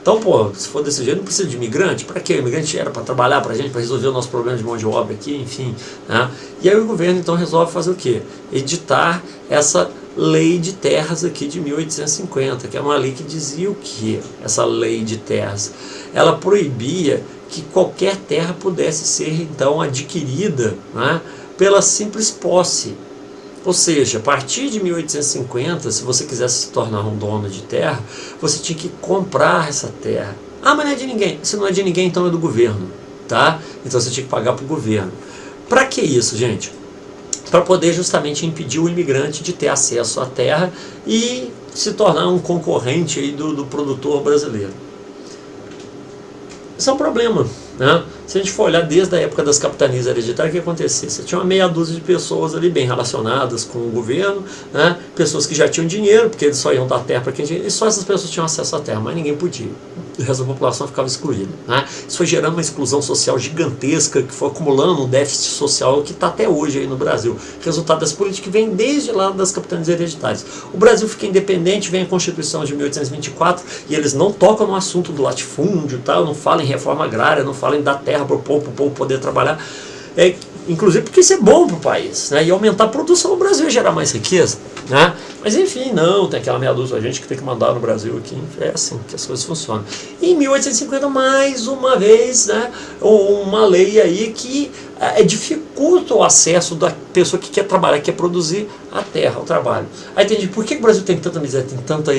Então, se for desse jeito, não precisa de imigrante. Para quê? O imigrante era para trabalhar para a gente, para resolver o nosso problema de mão de obra aqui, enfim, né? E aí o governo então resolve fazer o quê? Editar essa lei de terras aqui de 1850, que é uma lei que dizia o quê? Essa lei de terras, ela proibia que qualquer terra pudesse ser então adquirida, né, pela simples posse. Ou seja, a partir de 1850, se você quisesse se tornar um dono de terra, você tinha que comprar essa terra. Mas não é de ninguém. Se não é de ninguém, então é do governo, tá? Então você tinha que pagar para o governo. Para que isso, gente? Para poder justamente impedir o imigrante de ter acesso à terra e se tornar um concorrente aí do produtor brasileiro. Isso é um problema, né? Se a gente for olhar desde a época das capitanias hereditárias, o que acontecia? Você tinha uma meia dúzia de pessoas ali bem relacionadas com o governo, né? Pessoas que já tinham dinheiro, porque eles só iam dar terra para quem tinha, e só essas pessoas tinham acesso à terra, mas ninguém podia. O resto da população ficava excluída, né? Isso foi gerando uma exclusão social gigantesca, que foi acumulando um déficit social que está até hoje aí no Brasil. Resultado dessa política que vem desde lá das capitanias hereditárias. O Brasil fica independente, vem a Constituição de 1824 e eles não tocam no assunto do latifúndio, tal, não falam em reforma agrária, não falam em dar terra para o povo poder trabalhar. Inclusive porque isso é bom para o país, né? E aumentar a produção no Brasil e gerar mais riqueza, né? Mas enfim, não, tem aquela meia dúzia de gente que tem que mandar no Brasil aqui, é assim que as coisas funcionam. E em 1850, mais uma vez, né, uma lei aí que dificulta o acesso da pessoa que quer trabalhar, que quer produzir a terra, o trabalho. Aí tem gente, por que o Brasil tem tanta miséria, tem tanta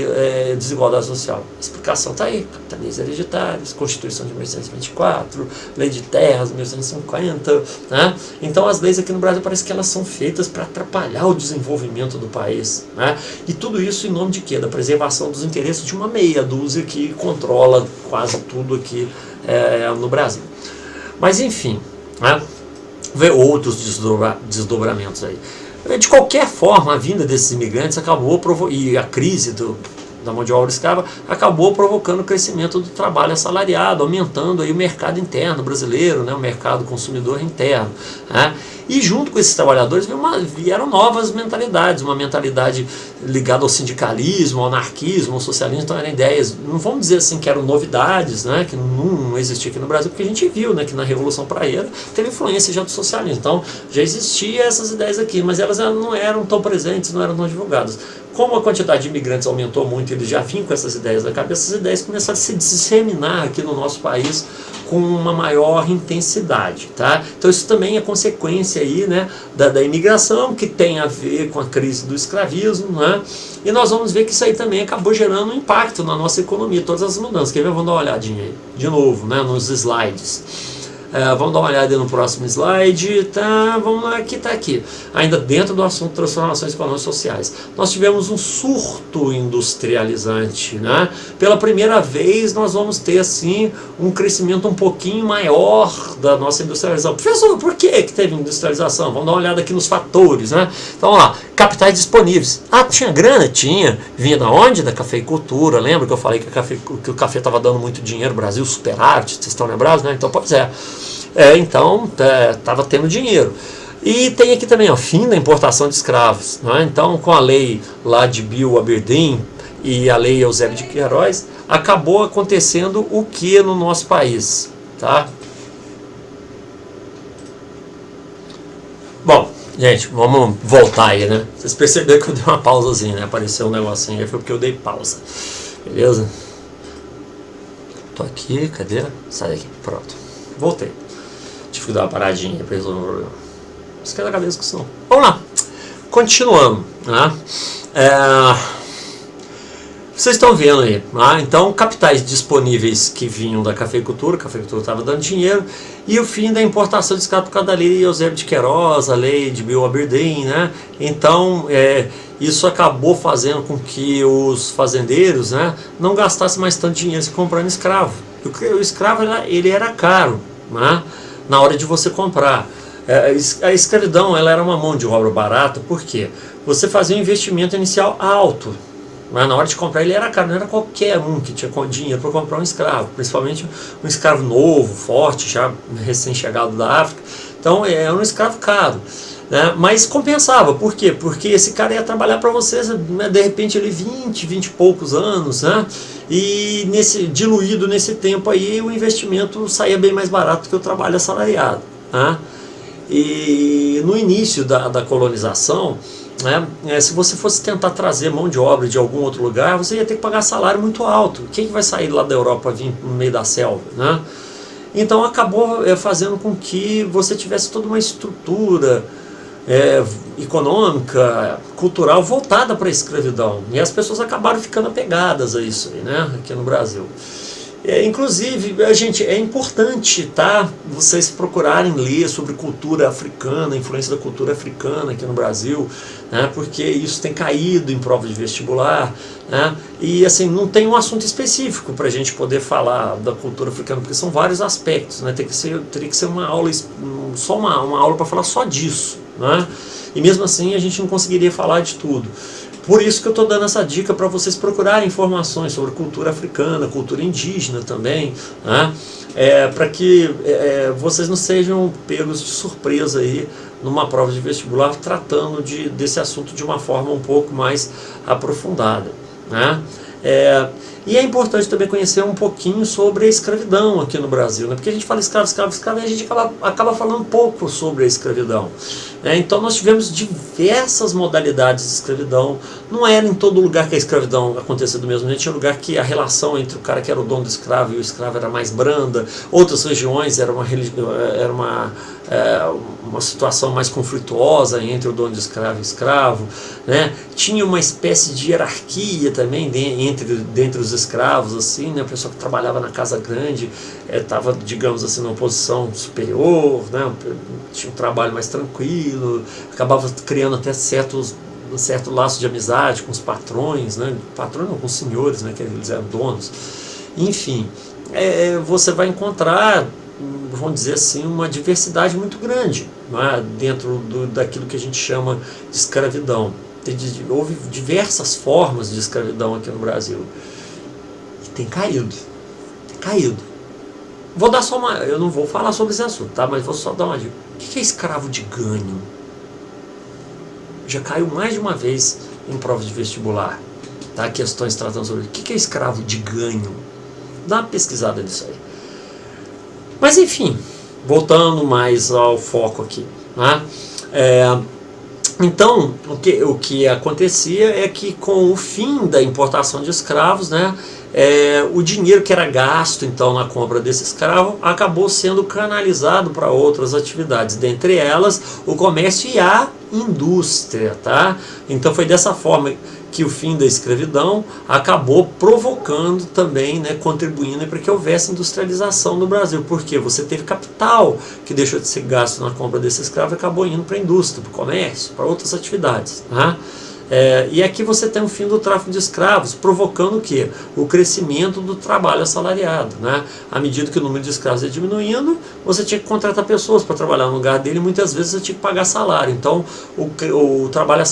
desigualdade social? A explicação está aí: capitalismo hereditário, Constituição de 1824, Lei de Terras de 1850, né? Então as leis aqui no Brasil parece que elas são feitas para atrapalhar o desenvolvimento do país, né? E tudo isso em nome de quê? Da preservação dos interesses de uma meia dúzia que controla quase tudo aqui no Brasil. Mas enfim, né? Ver outros desdobramentos aí. De qualquer forma, a vinda desses imigrantes acabou e a crise da mão de obra escrava acabou provocando o crescimento do trabalho assalariado, aumentando aí o mercado interno brasileiro, né, o mercado consumidor interno, né? E junto com esses trabalhadores vieram novas mentalidades, uma mentalidade ligada ao sindicalismo, ao anarquismo, ao socialismo. Então eram ideias, não vamos dizer assim que eram novidades, né, que não existia aqui no Brasil, porque a gente viu, né, que na Revolução Praieira teve influência já do socialismo. Então já existiam essas ideias aqui, mas elas não eram tão presentes, não eram tão divulgadas. Como a quantidade de imigrantes aumentou muito, eles já vinham com essas ideias na cabeça, essas ideias começaram a se disseminar aqui no nosso país com uma maior intensidade, tá? Então isso também é consequência aí, né, da imigração, que tem a ver com a crise do escravismo, né? E nós vamos ver que isso aí também acabou gerando um impacto na nossa economia, todas as mudanças. Quer ver? Vamos dar uma olhadinha aí, de novo, né, nos slides. Vamos dar uma olhada no próximo slide. Tá, vamos lá, aqui está aqui. Ainda dentro do assunto transformações econômicas e sociais. Nós tivemos um surto industrializante, né? Pela primeira vez nós vamos ter assim um crescimento um pouquinho maior da nossa industrialização. Professor, por que teve industrialização? Vamos dar uma olhada aqui nos fatores, né? Então vamos lá, capitais disponíveis. Ah, tinha grana? Tinha. Vinha da onde? Da cafeicultura. Lembra que eu falei que o café estava dando muito dinheiro, Brasil superávit, vocês estão lembrados, né? Então, pois é. Então, estava tendo dinheiro. E tem aqui também o fim da importação de escravos, né? Então, com a lei lá de Bill Aberdeen e a lei Eusébio de Queiroz, acabou acontecendo o que no nosso país, tá? Bom, gente, vamos voltar aí, né? Vocês perceberam que eu dei uma pausazinha, né? Apareceu um negocinho aí, foi porque eu dei pausa. Beleza? Tô aqui, cadê? Sai daqui, pronto. Voltei. Tive que dar uma paradinha para resolver o problema. Esquece a cabeça com isso não. Vamos lá. Continuando, né? Vocês estão vendo aí, né? Então, capitais disponíveis que vinham da cafeicultura, a cafeicultura estava dando dinheiro, e o fim da importação de escravos por causa da lei Eusébio de Queiroz, a lei de Bill Aberdeen, né? Então, isso acabou fazendo com que os fazendeiros, né, não gastassem mais tanto dinheiro se comprando escravo. O escravo ele era caro, né, na hora de você comprar. A escravidão ela era uma mão de obra barata, por quê? Você fazia um investimento inicial alto, mas na hora de comprar ele era caro, não era qualquer um que tinha dinheiro para comprar um escravo, principalmente um escravo novo, forte, já recém-chegado da África. Então era um escravo caro, né? Mas compensava, por quê? Porque esse cara ia trabalhar para você, né, de repente ele 20 e poucos anos, né? E diluído nesse tempo aí o investimento saía bem mais barato que o trabalho assalariado, né? E no início da colonização, né, se você fosse tentar trazer mão de obra de algum outro lugar, você ia ter que pagar salário muito alto. Quem que vai sair lá da Europa para vir no meio da selva, né? Então acabou fazendo com que você tivesse toda uma estrutura econômica, cultural voltada para a escravidão. E as pessoas acabaram ficando apegadas a isso aí, né, aqui no Brasil. Inclusive, gente, é importante, tá, vocês procurarem ler sobre cultura africana, a influência da cultura africana aqui no Brasil, né, porque isso tem caído em prova de vestibular, né, e assim, não tem um assunto específico para a gente poder falar da cultura africana, porque são vários aspectos, né, teria que ser uma aula, só uma aula para falar só disso, né, e mesmo assim a gente não conseguiria falar de tudo. Por isso que eu estou dando essa dica para vocês procurarem informações sobre cultura africana, cultura indígena também, né? Para que vocês não sejam pegos de surpresa aí numa prova de vestibular tratando desse assunto de uma forma um pouco mais aprofundada, né? E é importante também conhecer um pouquinho sobre a escravidão aqui no Brasil, né? Porque a gente fala escravo, escravo, escravo, e a gente acaba falando pouco sobre a escravidão. Então nós tivemos diversas modalidades de escravidão. Não era em todo lugar que a escravidão acontecia do mesmo jeito. Tinha lugar que a relação entre o cara que era o dono do escravo e o escravo era mais branda. Outras regiões era uma situação mais conflituosa entre o dono de escravo e o escravo, né? Tinha uma espécie de hierarquia também dentre os escravos, assim, né? A pessoa que trabalhava na casa grande estava, digamos assim, numa posição superior, né? Tinha um trabalho mais tranquilo, acabava criando até um certo laço de amizade com os patrões, né? Patrões não, com os senhores, né? Que eles eram donos. Enfim, você vai encontrar, vamos dizer assim, uma diversidade muito grande, né, dentro daquilo que a gente chama de escravidão. Houve diversas formas de escravidão aqui no Brasil. E tem caído. Vou dar só eu não vou falar sobre esse assunto, tá? Mas vou só dar uma dica. O que é escravo de ganho? Já caiu mais de uma vez em prova de vestibular, tá? Questões tratando sobre o que é escravo de ganho. Dá uma pesquisada nisso aí. Mas enfim, voltando mais ao foco aqui, né? Então, o que acontecia é que com o fim da importação de escravos, né, o dinheiro que era gasto então na compra desse escravo acabou sendo canalizado para outras atividades, dentre elas o comércio e a indústria, tá? Então foi dessa forma que o fim da escravidão acabou provocando também, né, contribuindo para que houvesse industrialização no Brasil, porque você teve capital que deixou de ser gasto na compra desse escravo e acabou indo para a indústria, para o comércio, para outras atividades, né? E aqui você tem o fim do tráfico de escravos, provocando o quê? O crescimento do trabalho assalariado, né? À medida que o número de escravos ia diminuindo, você tinha que contratar pessoas para trabalhar no lugar dele e muitas vezes você tinha que pagar salário. Então, o trabalho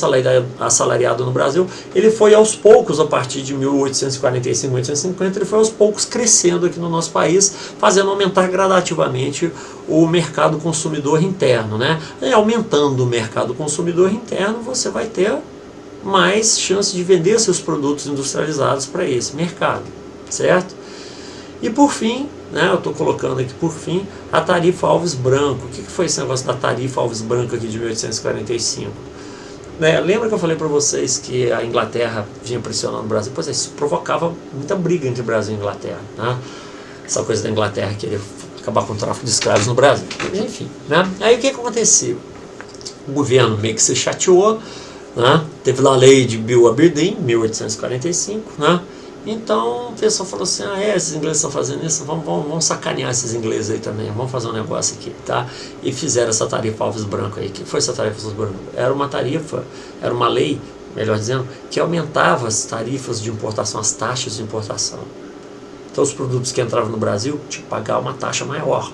assalariado no Brasil, ele foi aos poucos, a partir de 1845, 1850, ele foi aos poucos crescendo aqui no nosso país, fazendo aumentar gradativamente o mercado consumidor interno, né? E aumentando o mercado consumidor interno, você vai ter mais chance de vender seus produtos industrializados para esse mercado, certo? E por fim, né, eu estou colocando aqui por fim, a tarifa Alves Branco. O que foi esse negócio da tarifa Alves Branco aqui de 1845? Lembra que eu falei para vocês que a Inglaterra vinha pressionando o Brasil? Pois é, isso provocava muita briga entre Brasil e Inglaterra, né? Essa coisa da Inglaterra querer acabar com o tráfico de escravos no Brasil. Enfim, né? Aí o que aconteceu? O governo meio que se chateou, né? Teve lá a lei de Bill Aberdeen, 1845, né? Então o pessoal falou assim, esses ingleses estão fazendo isso, vamos sacanear esses ingleses aí também, vamos fazer um negócio aqui, tá? E fizeram essa tarifa Alves Branco aí. O que foi essa tarifa Alves Branco? Era uma lei, melhor dizendo, que aumentava as tarifas de importação, as taxas de importação. Então os produtos que entravam no Brasil tinham que pagar uma taxa maior.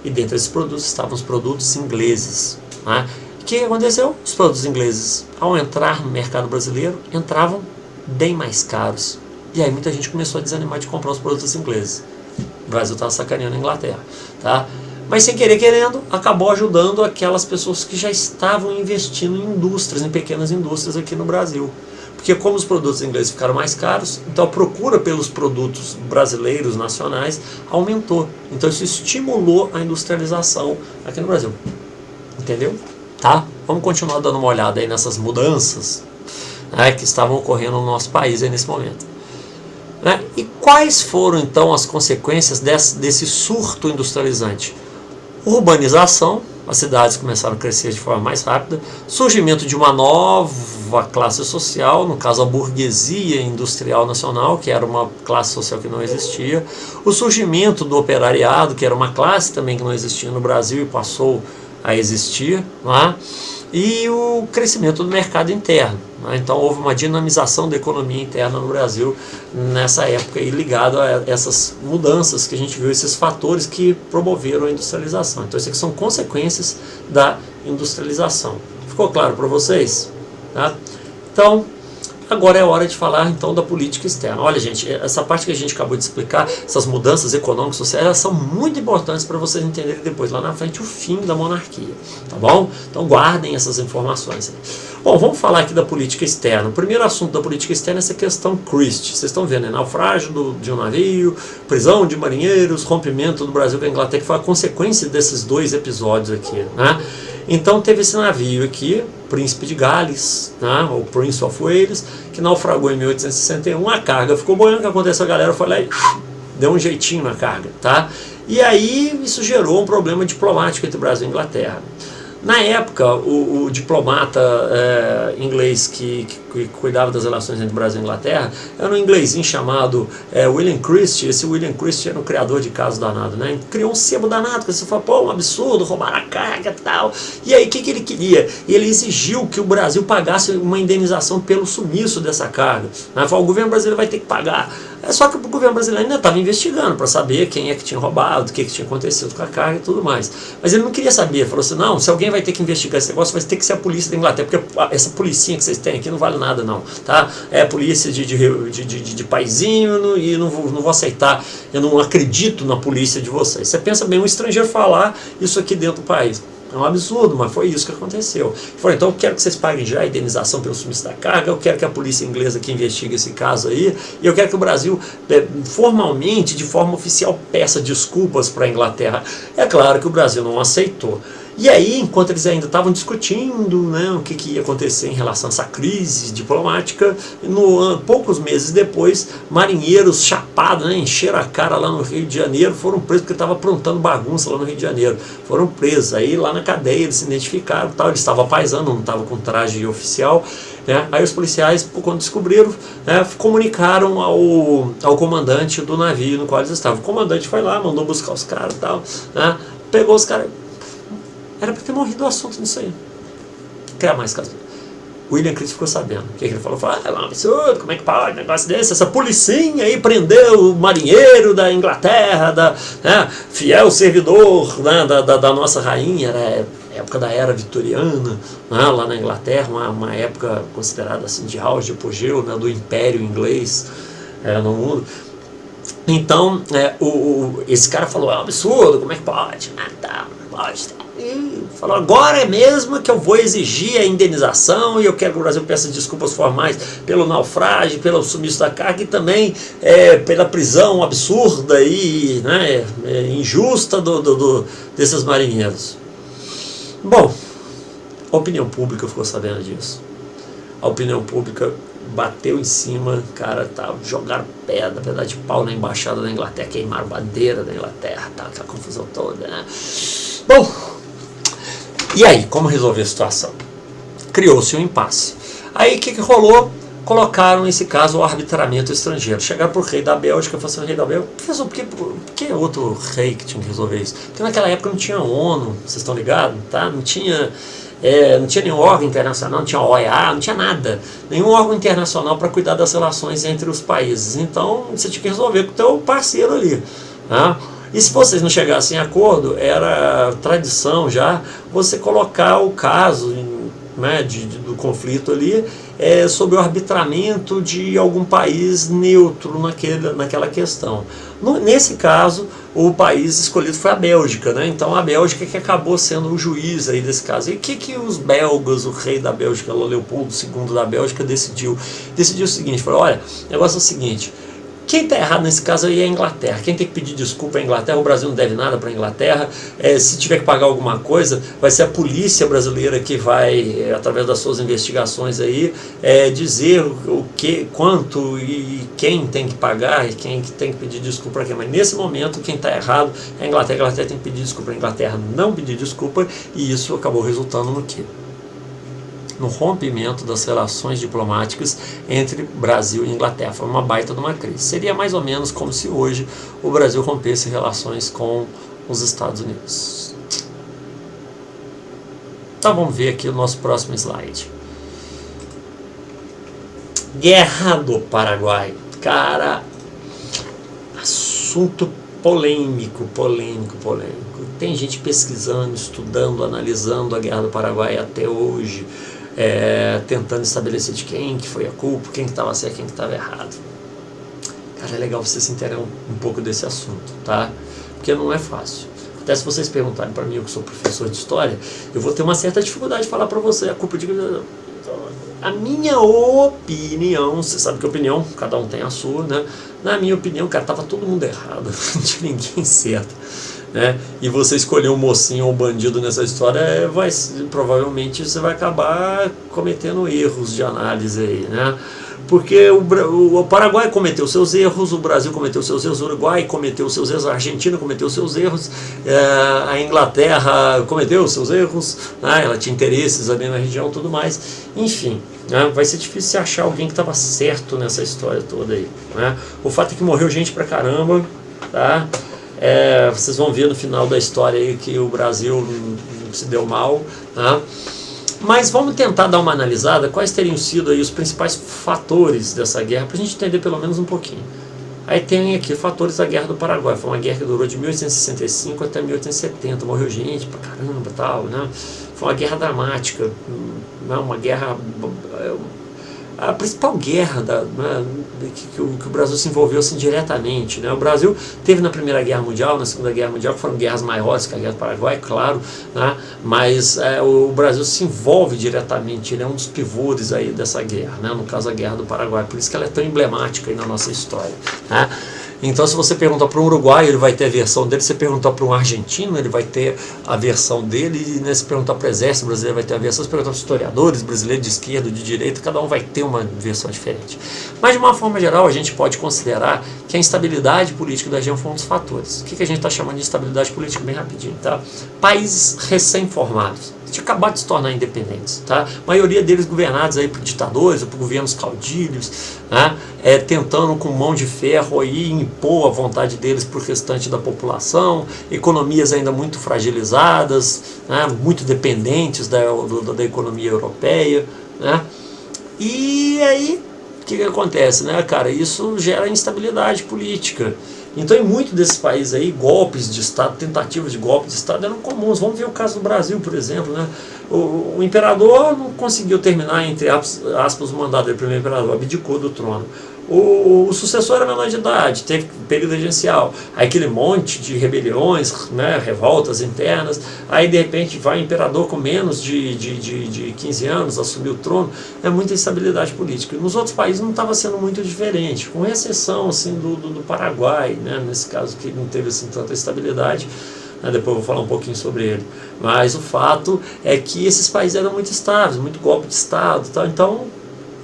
E dentro desses produtos estavam os produtos ingleses, né? O que aconteceu? Os produtos ingleses, ao entrar no mercado brasileiro, entravam bem mais caros. E aí muita gente começou a desanimar de comprar os produtos ingleses. O Brasil estava sacaneando a Inglaterra, tá? Mas sem querer querendo, acabou ajudando aquelas pessoas que já estavam investindo em indústrias, em pequenas indústrias aqui no Brasil. Porque como os produtos ingleses ficaram mais caros, então a procura pelos produtos brasileiros, nacionais, aumentou. Então isso estimulou a industrialização aqui no Brasil. Entendeu? Tá? Vamos continuar dando uma olhada aí nessas mudanças, né, que estavam ocorrendo no nosso país aí nesse momento. Né? E quais foram então as consequências desse surto industrializante? Urbanização, as cidades começaram a crescer de forma mais rápida, surgimento de uma nova classe social, no caso a burguesia industrial nacional, que era uma classe social que não existia, o surgimento do operariado, que era uma classe também que não existia no Brasil e passou a existir, né? E o crescimento do mercado interno, né? Então houve uma dinamização da economia interna no Brasil nessa época, e ligado a essas mudanças que a gente viu, esses fatores que promoveram a industrialização. Então isso aqui são consequências da industrialização. Ficou claro para vocês? Tá? Então, Agora é hora de falar então da política externa. Olha, gente, essa parte que a gente acabou de explicar, essas mudanças econômicas, sociais, elas são muito importantes para vocês entenderem depois, lá na frente, o fim da monarquia, tá bom? Então guardem essas informações aí. Bom, vamos falar aqui da política externa. O primeiro assunto da política externa é essa questão Christie. Vocês estão vendo, naufrágio de um navio, prisão de marinheiros, rompimento do Brasil com a Inglaterra, que foi a consequência desses dois episódios aqui, né? Então teve esse navio aqui, Príncipe de Gales, né, ou Prince of Wales, que naufragou em 1861, a carga ficou boiando, o que aconteceu? A galera foi lá e deu um jeitinho na carga, tá? E aí isso gerou um problema diplomático entre Brasil e Inglaterra. Na época, o diplomata inglês que cuidava das relações entre Brasil e Inglaterra era um inglesinho chamado William Christie. Esse William Christie era um criador de caso danado, né? Criou um sebo danado, que você fala, pô, um absurdo, roubaram a carga e tal. E aí, o que ele queria? Ele exigiu que o Brasil pagasse uma indenização pelo sumiço dessa carga. Né? Falou, o governo brasileiro vai ter que pagar. Só que o governo brasileiro ainda estava investigando para saber quem é que tinha roubado, o que tinha acontecido com a carga e tudo mais. Mas ele não queria saber. Ele falou assim, não, se alguém vai ter que investigar esse negócio, vai ter que ser a polícia da Inglaterra, porque essa policinha que vocês têm aqui não vale nada não, tá? É polícia de paizinho e não vou aceitar, eu não acredito na polícia de vocês. Você pensa bem, um estrangeiro falar isso aqui dentro do país. É um absurdo, mas foi isso que aconteceu. Falou, então eu quero que vocês paguem já a indenização pelo sumiço da carga, eu quero que a polícia inglesa que investigue esse caso aí, e eu quero que o Brasil, formalmente, de forma oficial, peça desculpas para a Inglaterra. É claro que o Brasil não aceitou. E aí, enquanto eles ainda estavam discutindo, né, o que ia acontecer em relação a essa crise diplomática, poucos meses depois, marinheiros chapados, né, encheram a cara lá no Rio de Janeiro, foram presos porque estavam aprontando bagunça lá no Rio de Janeiro. Foram presos, aí lá na cadeia eles se identificaram, tal, eles estavam paisando, não estavam com traje oficial. Né? Aí os policiais, quando descobriram, né, comunicaram ao comandante do navio no qual eles estavam. O comandante foi lá, mandou buscar os caras e tal, né, pegou os caras. Era para ter morrido o assunto nisso aí. Quer mais caso? O William Christie ficou sabendo. O que ele falou? Falou, é um absurdo, como é que pode um negócio desse? Essa policinha aí prendeu o marinheiro da Inglaterra, né, fiel servidor, né, da nossa rainha, era época da era vitoriana, né, lá na Inglaterra, uma época considerada assim de auge, de apogeu, né, do império inglês no mundo. Então, esse cara falou, é um absurdo, como é que pode? Tá, pode. E falou, agora é mesmo que eu vou exigir a indenização e eu quero que o Brasil peça desculpas formais pelo naufrágio, pelo sumiço da carga e também pela prisão absurda e né, injusta desses marinheiros. Bom, a opinião pública ficou sabendo disso. A opinião pública bateu em cima, cara, jogaram pedra de pau na embaixada da Inglaterra, queimaram bandeira da Inglaterra, aquela confusão toda, né? Bom, e aí, como resolver a situação? Criou-se um impasse. Aí o que rolou? Colocaram nesse caso o arbitramento estrangeiro. Chegaram para o rei da Bélgica e falaram assim, o rei da Bélgica, professor, por que outro rei que tinha que resolver isso? Porque naquela época não tinha ONU, vocês estão ligados? Tá? Não tinha nenhum órgão internacional, não tinha OEA, não tinha nada. Nenhum órgão internacional para cuidar das relações entre os países. Então você tinha que resolver com o teu parceiro ali. Tá? E se vocês não chegassem a acordo, era tradição já você colocar o caso né, do conflito ali sob o arbitramento de algum país neutro naquela questão. Nesse caso, o país escolhido foi a Bélgica, né? Então a Bélgica que acabou sendo o juiz aí desse caso. E o que os belgas, o rei da Bélgica, Leopoldo II da Bélgica, decidiu? Decidiu o seguinte, falou, olha, o negócio é o seguinte, quem está errado nesse caso aí é a Inglaterra. Quem tem que pedir desculpa é a Inglaterra. O Brasil não deve nada para a Inglaterra. Se tiver que pagar alguma coisa, vai ser a polícia brasileira que vai, através das suas investigações aí, dizer quanto e quem tem que pagar e quem tem que pedir desculpa para quem. Mas nesse momento, quem está errado é a Inglaterra. A Inglaterra tem que pedir desculpa. A Inglaterra não pedir desculpa e isso acabou resultando no quê? No rompimento das relações diplomáticas entre Brasil e Inglaterra. Foi uma baita de uma crise. Seria mais ou menos como se hoje o Brasil rompesse relações com os Estados Unidos. Então vamos ver aqui o nosso próximo slide. Guerra do Paraguai. Cara, assunto polêmico. Tem gente pesquisando, estudando, analisando a Guerra do Paraguai até hoje. tentando estabelecer de quem que foi a culpa, quem que estava certo, quem que estava errado. Cara, é legal vocês se interarem um pouco desse assunto, tá? Porque não é fácil. Até se vocês perguntarem para mim, eu que sou professor de história, eu vou ter uma certa dificuldade de falar para você a culpa de... A minha opinião, você sabe que opinião, cada um tem a sua, né? Na minha opinião, cara, tava todo mundo errado, não tinha ninguém certo, né? E você escolher um mocinho ou um bandido nessa história, provavelmente você vai acabar cometendo erros de análise aí, né? Porque o Paraguai cometeu seus erros, o Brasil cometeu seus erros, o Uruguai cometeu seus erros, a Argentina cometeu seus erros, a Inglaterra cometeu seus erros, né? Ela tinha interesses ali na região e tudo mais. Enfim, né? Vai ser difícil você achar alguém que estava certo nessa história toda aí, né? O fato é que morreu gente pra caramba, tá? Vocês vão ver no final da história aí que o Brasil se deu mal, tá? Mas vamos tentar dar uma analisada, quais teriam sido aí os principais fatores dessa guerra, para a gente entender pelo menos um pouquinho. Aí tem aqui fatores da Guerra do Paraguai, foi uma guerra que durou de 1865 até 1870, morreu gente pra caramba, tal, né? Foi uma guerra dramática, uma guerra... A principal guerra que o Brasil se envolveu assim, diretamente, né? O Brasil teve na Primeira Guerra Mundial, na Segunda Guerra Mundial, que foram guerras maiores que a Guerra do Paraguai, claro, né? Mas o Brasil se envolve diretamente, ele é um dos pivôs aí dessa guerra, né? No caso a Guerra do Paraguai, por isso que ela é tão emblemática aí na nossa história, né? Então, se você perguntar para um uruguaio, ele vai ter a versão dele. Se você perguntar para um argentino, ele vai ter a versão dele. E né, se perguntar para o exército brasileiro, vai ter a versão. Se perguntar para os historiadores brasileiros de esquerda, de direita, cada um vai ter uma versão diferente. Mas, de uma forma geral, a gente pode considerar que a instabilidade política da região foi um dos fatores. O que a gente está chamando de instabilidade política? Bem rapidinho, tá? Países recém-formados, tinha acabado de se tornar independentes, tá? A maioria deles governados aí por ditadores ou por governos caudilhos, né? Tentando com mão de ferro aí impor a vontade deles para o restante da população, economias ainda muito fragilizadas, né? Muito dependentes da economia europeia, né? E aí o que acontece, né, cara? Isso gera instabilidade política. Então, em muitos desses países aí, golpes de Estado, tentativas de golpe de Estado eram comuns. Vamos ver o caso do Brasil, por exemplo, né? O imperador não conseguiu terminar, entre aspas, o mandato do primeiro imperador, abdicou do trono. O sucessor era menor de idade, teve período regencial. Aí aquele monte de rebeliões, né, revoltas internas. Aí, de repente, vai o imperador com menos de 15 anos, assumir o trono. É muita instabilidade política. E nos outros países não estava sendo muito diferente, com exceção assim, do Paraguai, né, nesse caso, que não teve assim, tanta estabilidade. Depois eu vou falar um pouquinho sobre ele. Mas o fato é que esses países eram muito estáveis, muito golpe de Estado. Tal. Então,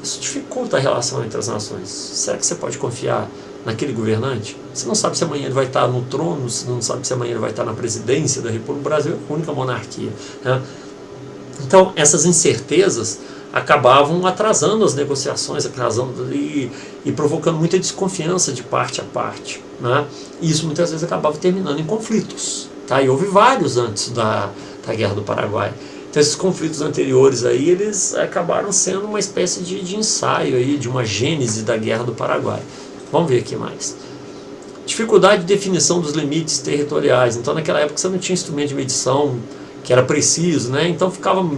isso dificulta a relação entre as nações. Será que você pode confiar naquele governante? Você não sabe se amanhã ele vai estar no trono, você não sabe se amanhã ele vai estar na presidência da República. O Brasil é a única monarquia, né? Então, essas incertezas acabavam atrasando as negociações, e provocando muita desconfiança de parte a parte, né? E isso muitas vezes acabava terminando em conflitos, tá? E houve vários antes da Guerra do Paraguai. Então esses conflitos anteriores aí, eles acabaram sendo uma espécie de ensaio aí, de uma gênese da Guerra do Paraguai. Vamos ver aqui mais. Dificuldade de definição dos limites territoriais. Então naquela época você não tinha instrumento de medição que era preciso, né? Então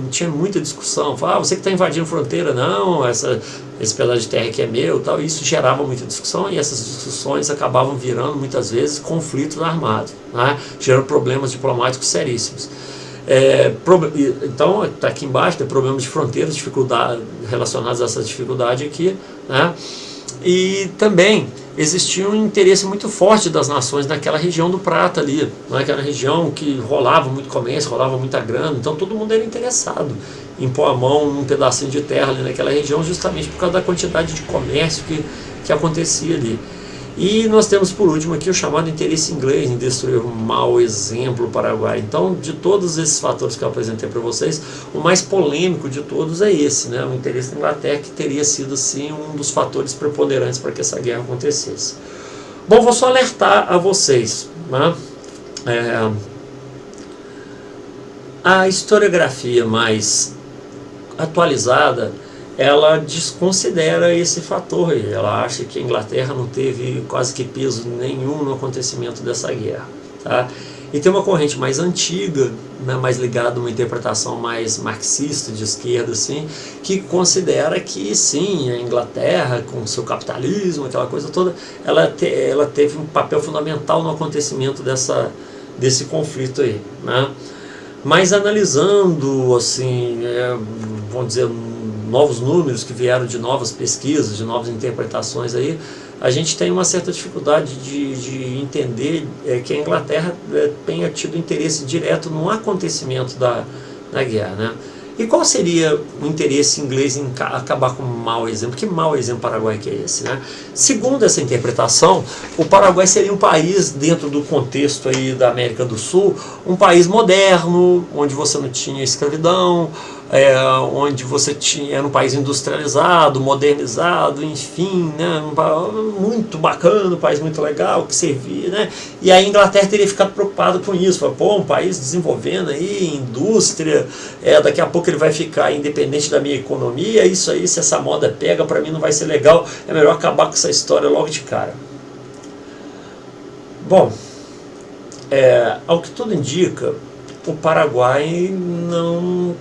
tinha muita discussão. Você que está invadindo fronteira, não, esse pedaço de terra aqui é meu, tal. E isso gerava muita discussão, e essas discussões acabavam virando muitas vezes conflitos armados, né? Gerando problemas diplomáticos seríssimos. Então, está aqui embaixo, tem problemas de fronteiras, dificuldade relacionados a essa dificuldade aqui, né? E também existia um interesse muito forte das nações naquela região do Prata ali, naquela região que rolava muito comércio, rolava muita grana, então todo mundo era interessado em pôr a mão num pedacinho de terra ali naquela região, justamente por causa da quantidade de comércio que acontecia ali. E nós temos por último aqui o chamado interesse inglês em destruir um mau exemplo Paraguai. Então, de todos esses fatores que eu apresentei para vocês, o mais polêmico de todos é esse, né? O interesse da Inglaterra, que teria sido sim um dos fatores preponderantes para que essa guerra acontecesse. Bom, vou só alertar a vocês, né? A historiografia mais atualizada, ela desconsidera esse fator aí. Ela acha que a Inglaterra não teve quase que peso nenhum no acontecimento dessa guerra, tá? E tem uma corrente mais antiga, né, mais ligada a uma interpretação mais marxista, de esquerda, assim, que considera que sim, a Inglaterra, com seu capitalismo, aquela coisa toda, ela teve um papel fundamental no acontecimento desse conflito aí, né? Mas analisando, assim, vamos dizer, novos números que vieram de novas pesquisas, de novas interpretações aí, a gente tem uma certa dificuldade de entender que a Inglaterra tenha tido interesse direto no acontecimento da guerra, né? E qual seria o interesse inglês em acabar com um mau exemplo? Que mau exemplo Paraguai que é esse, né? Segundo essa interpretação, o Paraguai seria um país, dentro do contexto aí da América do Sul, um país moderno, onde você não tinha escravidão, onde você era um país industrializado, modernizado, enfim, né, muito bacana, um país muito legal, que servia, né, e a Inglaterra teria ficado preocupado com isso, falou, pô, um país desenvolvendo aí, indústria, daqui a pouco ele vai ficar independente da minha economia, isso aí, se essa moda pega, para mim não vai ser legal, é melhor acabar com essa história logo de cara. Bom, ao que tudo indica, o Paraguai não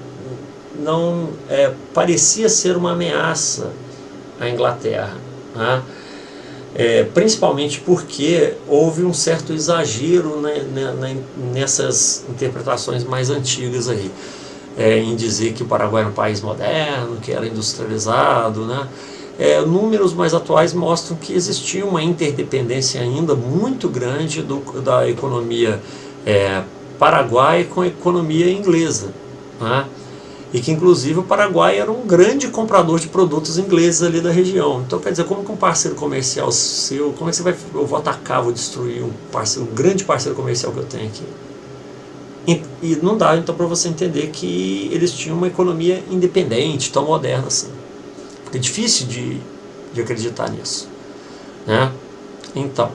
parecia ser uma ameaça à Inglaterra, né? Principalmente porque houve um certo exagero, né, nessas interpretações mais antigas aí, em dizer que o Paraguai era um país moderno, que era industrializado, né? Números mais atuais mostram que existia uma interdependência ainda muito grande da economia paraguaia com a economia inglesa, né? E que inclusive o Paraguai era um grande comprador de produtos ingleses ali da região. Então quer dizer, como que um parceiro comercial seu, como é que você vai, eu vou atacar, vou destruir um grande parceiro comercial que eu tenho aqui? E não dá então para você entender que eles tinham uma economia independente, tão moderna assim. É difícil de acreditar nisso, né? Então,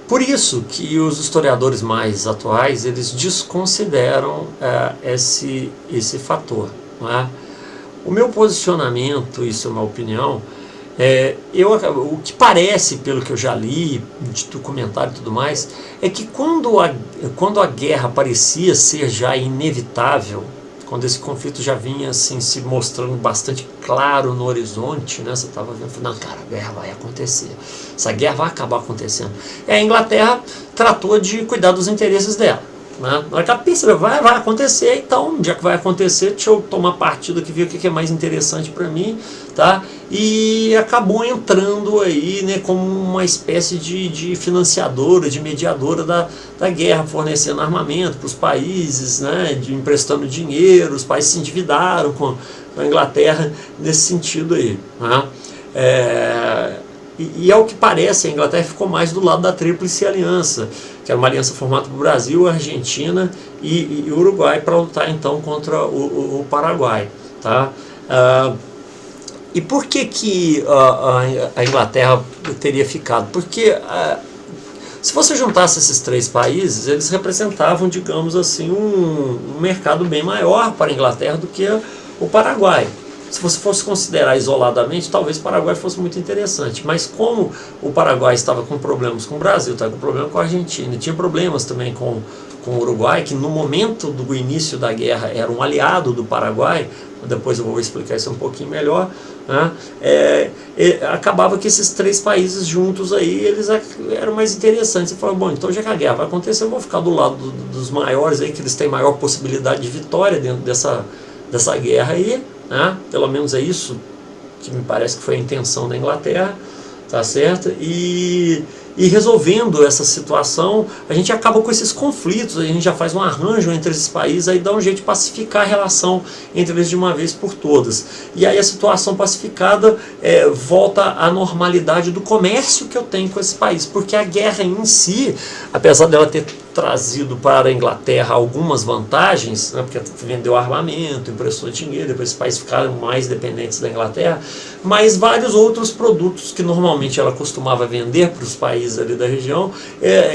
por isso que os historiadores mais atuais, eles desconsideram esse fator, não é? O meu posicionamento, isso é uma opinião, o que parece, pelo que eu já li, de documentário e tudo mais, é que quando a guerra parecia ser já inevitável, quando esse conflito já vinha assim, se mostrando bastante claro no horizonte, né? Você estava vendo, não, cara, a guerra vai acontecer, essa guerra vai acabar acontecendo. E a Inglaterra tratou de cuidar dos interesses dela, né? Na hora que ela percebeu, vai acontecer, então, já que vai acontecer, deixa eu tomar partido aqui, ver o que é mais interessante para mim, tá? E acabou entrando aí, né, como uma espécie de financiadora, de mediadora da guerra, fornecendo armamento para os países, né, emprestando dinheiro, os países se endividaram com a Inglaterra nesse sentido aí, né? E ao que parece, a Inglaterra ficou mais do lado da Tríplice Aliança, que era uma aliança formada por Brasil, Argentina e Uruguai, para lutar então contra o Paraguai, tá? E por que a Inglaterra teria ficado? Porque se você juntasse esses três países, eles representavam, digamos assim, um mercado bem maior para a Inglaterra do que o Paraguai. Se você fosse considerar isoladamente, talvez o Paraguai fosse muito interessante. Mas como o Paraguai estava com problemas com o Brasil, estava com problema com a Argentina, e tinha problemas também com o Uruguai, que no momento do início da guerra era um aliado do Paraguai, depois eu vou explicar isso um pouquinho melhor, né? Acabava que esses três países juntos aí, eles eram mais interessantes. Você falou, bom, então já que a guerra vai acontecer, eu vou ficar do lado dos maiores aí, que eles têm maior possibilidade de vitória dentro dessa guerra aí, né? Pelo menos é isso que me parece que foi a intenção da Inglaterra, tá certo? E resolvendo essa situação, a gente acaba com esses conflitos, a gente já faz um arranjo entre esses países, aí dá um jeito de pacificar a relação entre eles de uma vez por todas. E aí a situação pacificada volta à normalidade do comércio que eu tenho com esse país, porque a guerra em si, apesar dela ter trazido para a Inglaterra algumas vantagens, né, porque vendeu armamento, emprestou dinheiro, depois esses países ficaram mais dependentes da Inglaterra, mas vários outros produtos que normalmente ela costumava vender para os países ali da região,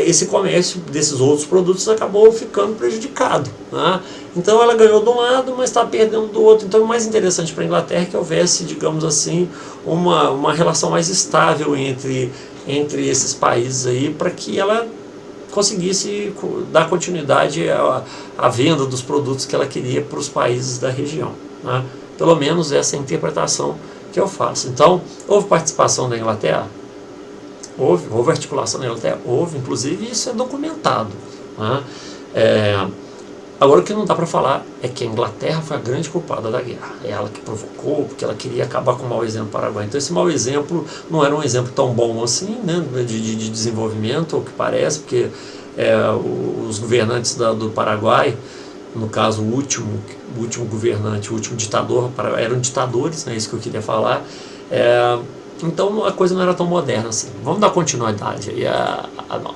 esse comércio desses outros produtos acabou ficando prejudicado, né? Então ela ganhou de um lado, mas está perdendo do outro. Então o mais interessante para a Inglaterra é que houvesse, digamos assim, uma relação mais estável entre entre esses países aí para que ela conseguisse dar continuidade à venda dos produtos que ela queria para os países da região, né? Pelo menos essa é a interpretação que eu faço. Então, houve participação da Inglaterra? Houve articulação da Inglaterra? Houve, inclusive isso é documentado, né? Agora o que não dá para falar é que a Inglaterra foi a grande culpada da guerra. É ela que provocou, porque ela queria acabar com o mau exemplo do Paraguai. Então esse mau exemplo não era um exemplo tão bom assim, né, de desenvolvimento, o que parece, porque os governantes do Paraguai, no caso o último governante, o último ditador, eram ditadores, né, isso que eu queria falar. Então a coisa não era tão moderna assim. Vamos dar continuidade aí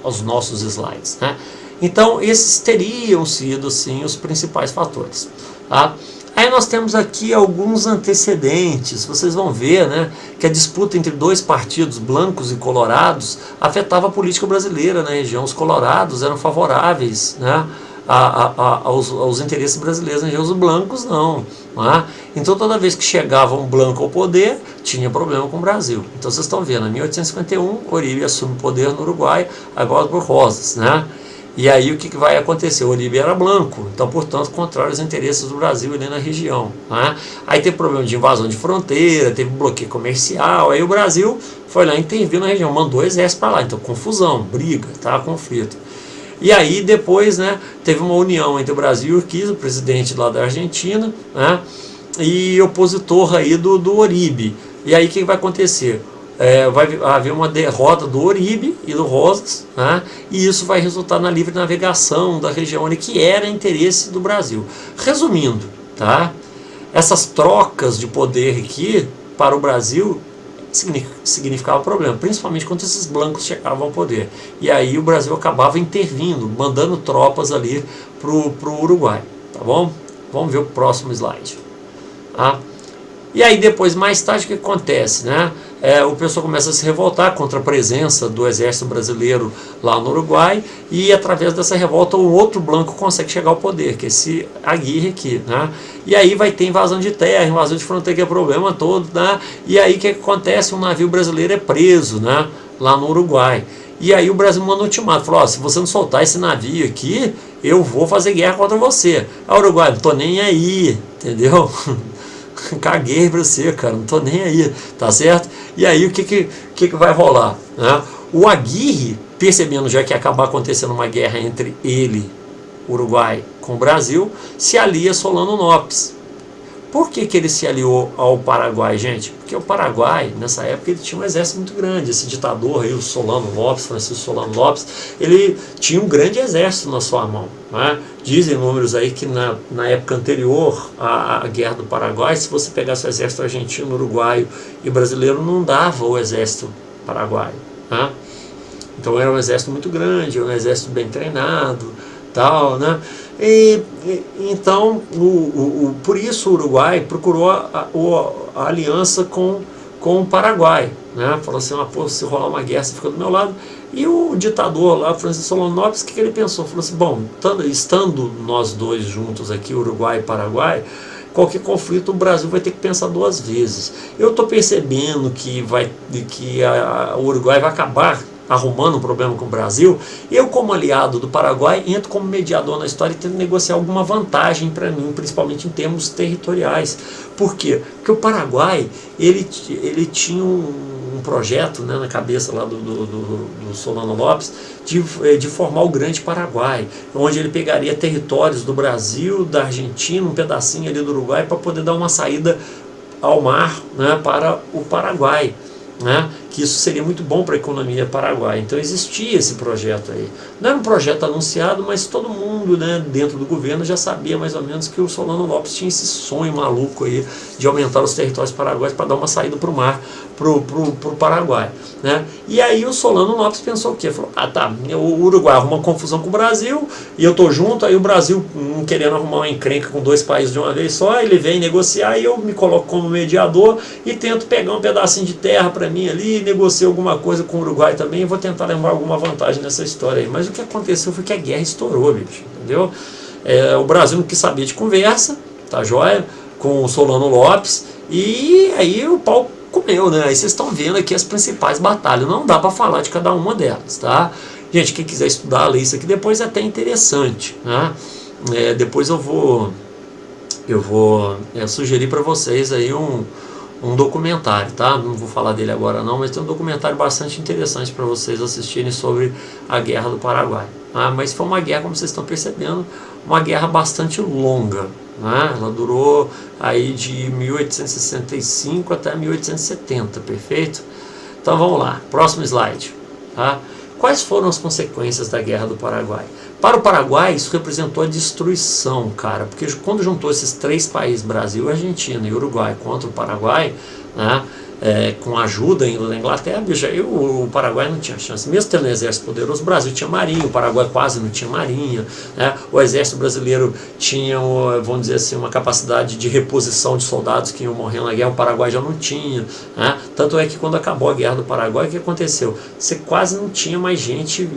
aos nossos slides, né? Então, esses teriam sido, sim, os principais fatores. Tá? Aí nós temos aqui alguns antecedentes. Vocês vão ver, né, que a disputa entre dois partidos, brancos e colorados, afetava a política brasileira na região. Os colorados eram favoráveis, né, aos interesses brasileiros na região, os brancos não. Né? Então, toda vez que chegava um branco ao poder, tinha problema com o Brasil. Então, vocês estão vendo, em 1851, Oribe assume o poder no Uruguai, agora por Rosas, né? E aí o que vai acontecer? O Oribe era branco, então, portanto, contrário aos interesses do Brasil ali na região. Né? Aí teve problema de invasão de fronteira, teve bloqueio comercial, aí o Brasil foi lá e interviu na região, mandou exército para lá. Então, confusão, briga, tá? Conflito. E aí depois, né, teve uma união entre o Brasil e o Urquiza, o presidente lá da Argentina, né, e opositor aí do Oribe. E aí o que vai acontecer? Vai haver uma derrota do Oribe e do Rosas, né? E isso vai resultar na livre navegação da região ali, que era interesse do Brasil. Resumindo, tá? Essas trocas de poder aqui para o Brasil significava problema, principalmente quando esses brancos chegavam ao poder. E aí o Brasil acabava intervindo, mandando tropas ali pro Uruguai, tá bom? Vamos ver o próximo slide. Tá? E aí depois, mais tarde, o que acontece, né? O pessoal começa a se revoltar contra a presença do exército brasileiro lá no Uruguai, e através dessa revolta um outro branco consegue chegar ao poder, que é esse Aguirre aqui, né? E aí vai ter invasão de terra, invasão de fronteira, que é problema todo, né? E aí o que acontece? Um navio brasileiro é preso, né, lá no Uruguai. E aí o Brasil manda um ultimato, falou, se você não soltar esse navio aqui, eu vou fazer guerra contra você. Aí o Uruguai, não tô nem aí, entendeu? Caguei pra você, cara, não tô nem aí, tá certo? E aí o que vai rolar, né? O Aguirre, percebendo já que ia acabar acontecendo uma guerra entre ele, Uruguai, com o Brasil, se alia a Solano Lopes. Por que ele se aliou ao Paraguai, gente? Porque o Paraguai, nessa época, ele tinha um exército muito grande. Esse ditador aí, o Solano Lopes, Francisco Solano Lopes, ele tinha um grande exército na sua mão, né? Dizem números aí que na época anterior à Guerra do Paraguai, se você pegasse o exército argentino, uruguaio e brasileiro, não dava o exército paraguaio, né? Então era um exército muito grande, um exército bem treinado, tal, né? Então, por isso o Uruguai procurou a aliança com o Paraguai, né? Falou assim, pô, se rolar uma guerra, você fica do meu lado. E o ditador lá, Francisco Solano Lopes, o que ele pensou? Falou assim, bom, estando nós dois juntos aqui, Uruguai e Paraguai, qualquer conflito o Brasil vai ter que pensar duas vezes. Eu estou percebendo que o Uruguai vai acabar arrumando um problema com o Brasil. Eu, como aliado do Paraguai, entro como mediador na história e tento negociar alguma vantagem para mim, principalmente em termos territoriais. Por quê? Porque o Paraguai, ele tinha um projeto, né, na cabeça lá do Solano Lopes de formar o Grande Paraguai, onde ele pegaria territórios do Brasil, da Argentina, um pedacinho ali do Uruguai, para poder dar uma saída ao mar, né, para o Paraguai. Né? Que isso seria muito bom para a economia paraguaia. Então existia esse projeto aí. Não era um projeto anunciado, mas todo mundo, né, dentro do governo já sabia mais ou menos que o Solano Lopes tinha esse sonho maluco aí de aumentar os territórios paraguaios para dar uma saída para o mar, pro Paraguai, né? E aí o Solano Lopes pensou o quê? Falou, tá, o Uruguai arruma uma confusão com o Brasil e eu tô junto, aí o Brasil querendo arrumar uma encrenca com dois países de uma vez só, ele vem negociar e eu me coloco como mediador e tento pegar um pedacinho de terra para mim ali, negocio alguma coisa com o Uruguai também e vou tentar levar alguma vantagem nessa história aí. Mas o que aconteceu foi que a guerra estourou, bicho, entendeu? O Brasil não quis saber de conversa, tá joia? Com o Solano Lopes, e aí o pau comeu, né? Aí vocês estão vendo aqui as principais batalhas. Não dá para falar de cada uma delas, tá? Gente, quem quiser estudar, ler isso aqui depois é até interessante, né? Depois eu vou sugerir para vocês aí um documentário, tá? Não vou falar dele agora não, mas tem um documentário bastante interessante para vocês assistirem sobre a Guerra do Paraguai. Mas foi uma guerra, como vocês estão percebendo, uma guerra bastante longa, né? Ela durou aí de 1865 até 1870, perfeito? Então vamos lá, próximo slide, tá? Quais foram as consequências da Guerra do Paraguai? Para o Paraguai, isso representou a destruição, cara, porque quando juntou esses três países, Brasil, Argentina e Uruguai, contra o Paraguai, né, com a ajuda ainda da Inglaterra, bicho, aí o Paraguai não tinha chance. Mesmo tendo um exército poderoso, o Brasil tinha marinha, o Paraguai quase não tinha marinha, né, o exército brasileiro tinha, vamos dizer assim, uma capacidade de reposição de soldados que iam morrendo na guerra, o Paraguai já não tinha, né, tanto é que quando acabou a Guerra do Paraguai, o que aconteceu? Você quase não tinha mais gente,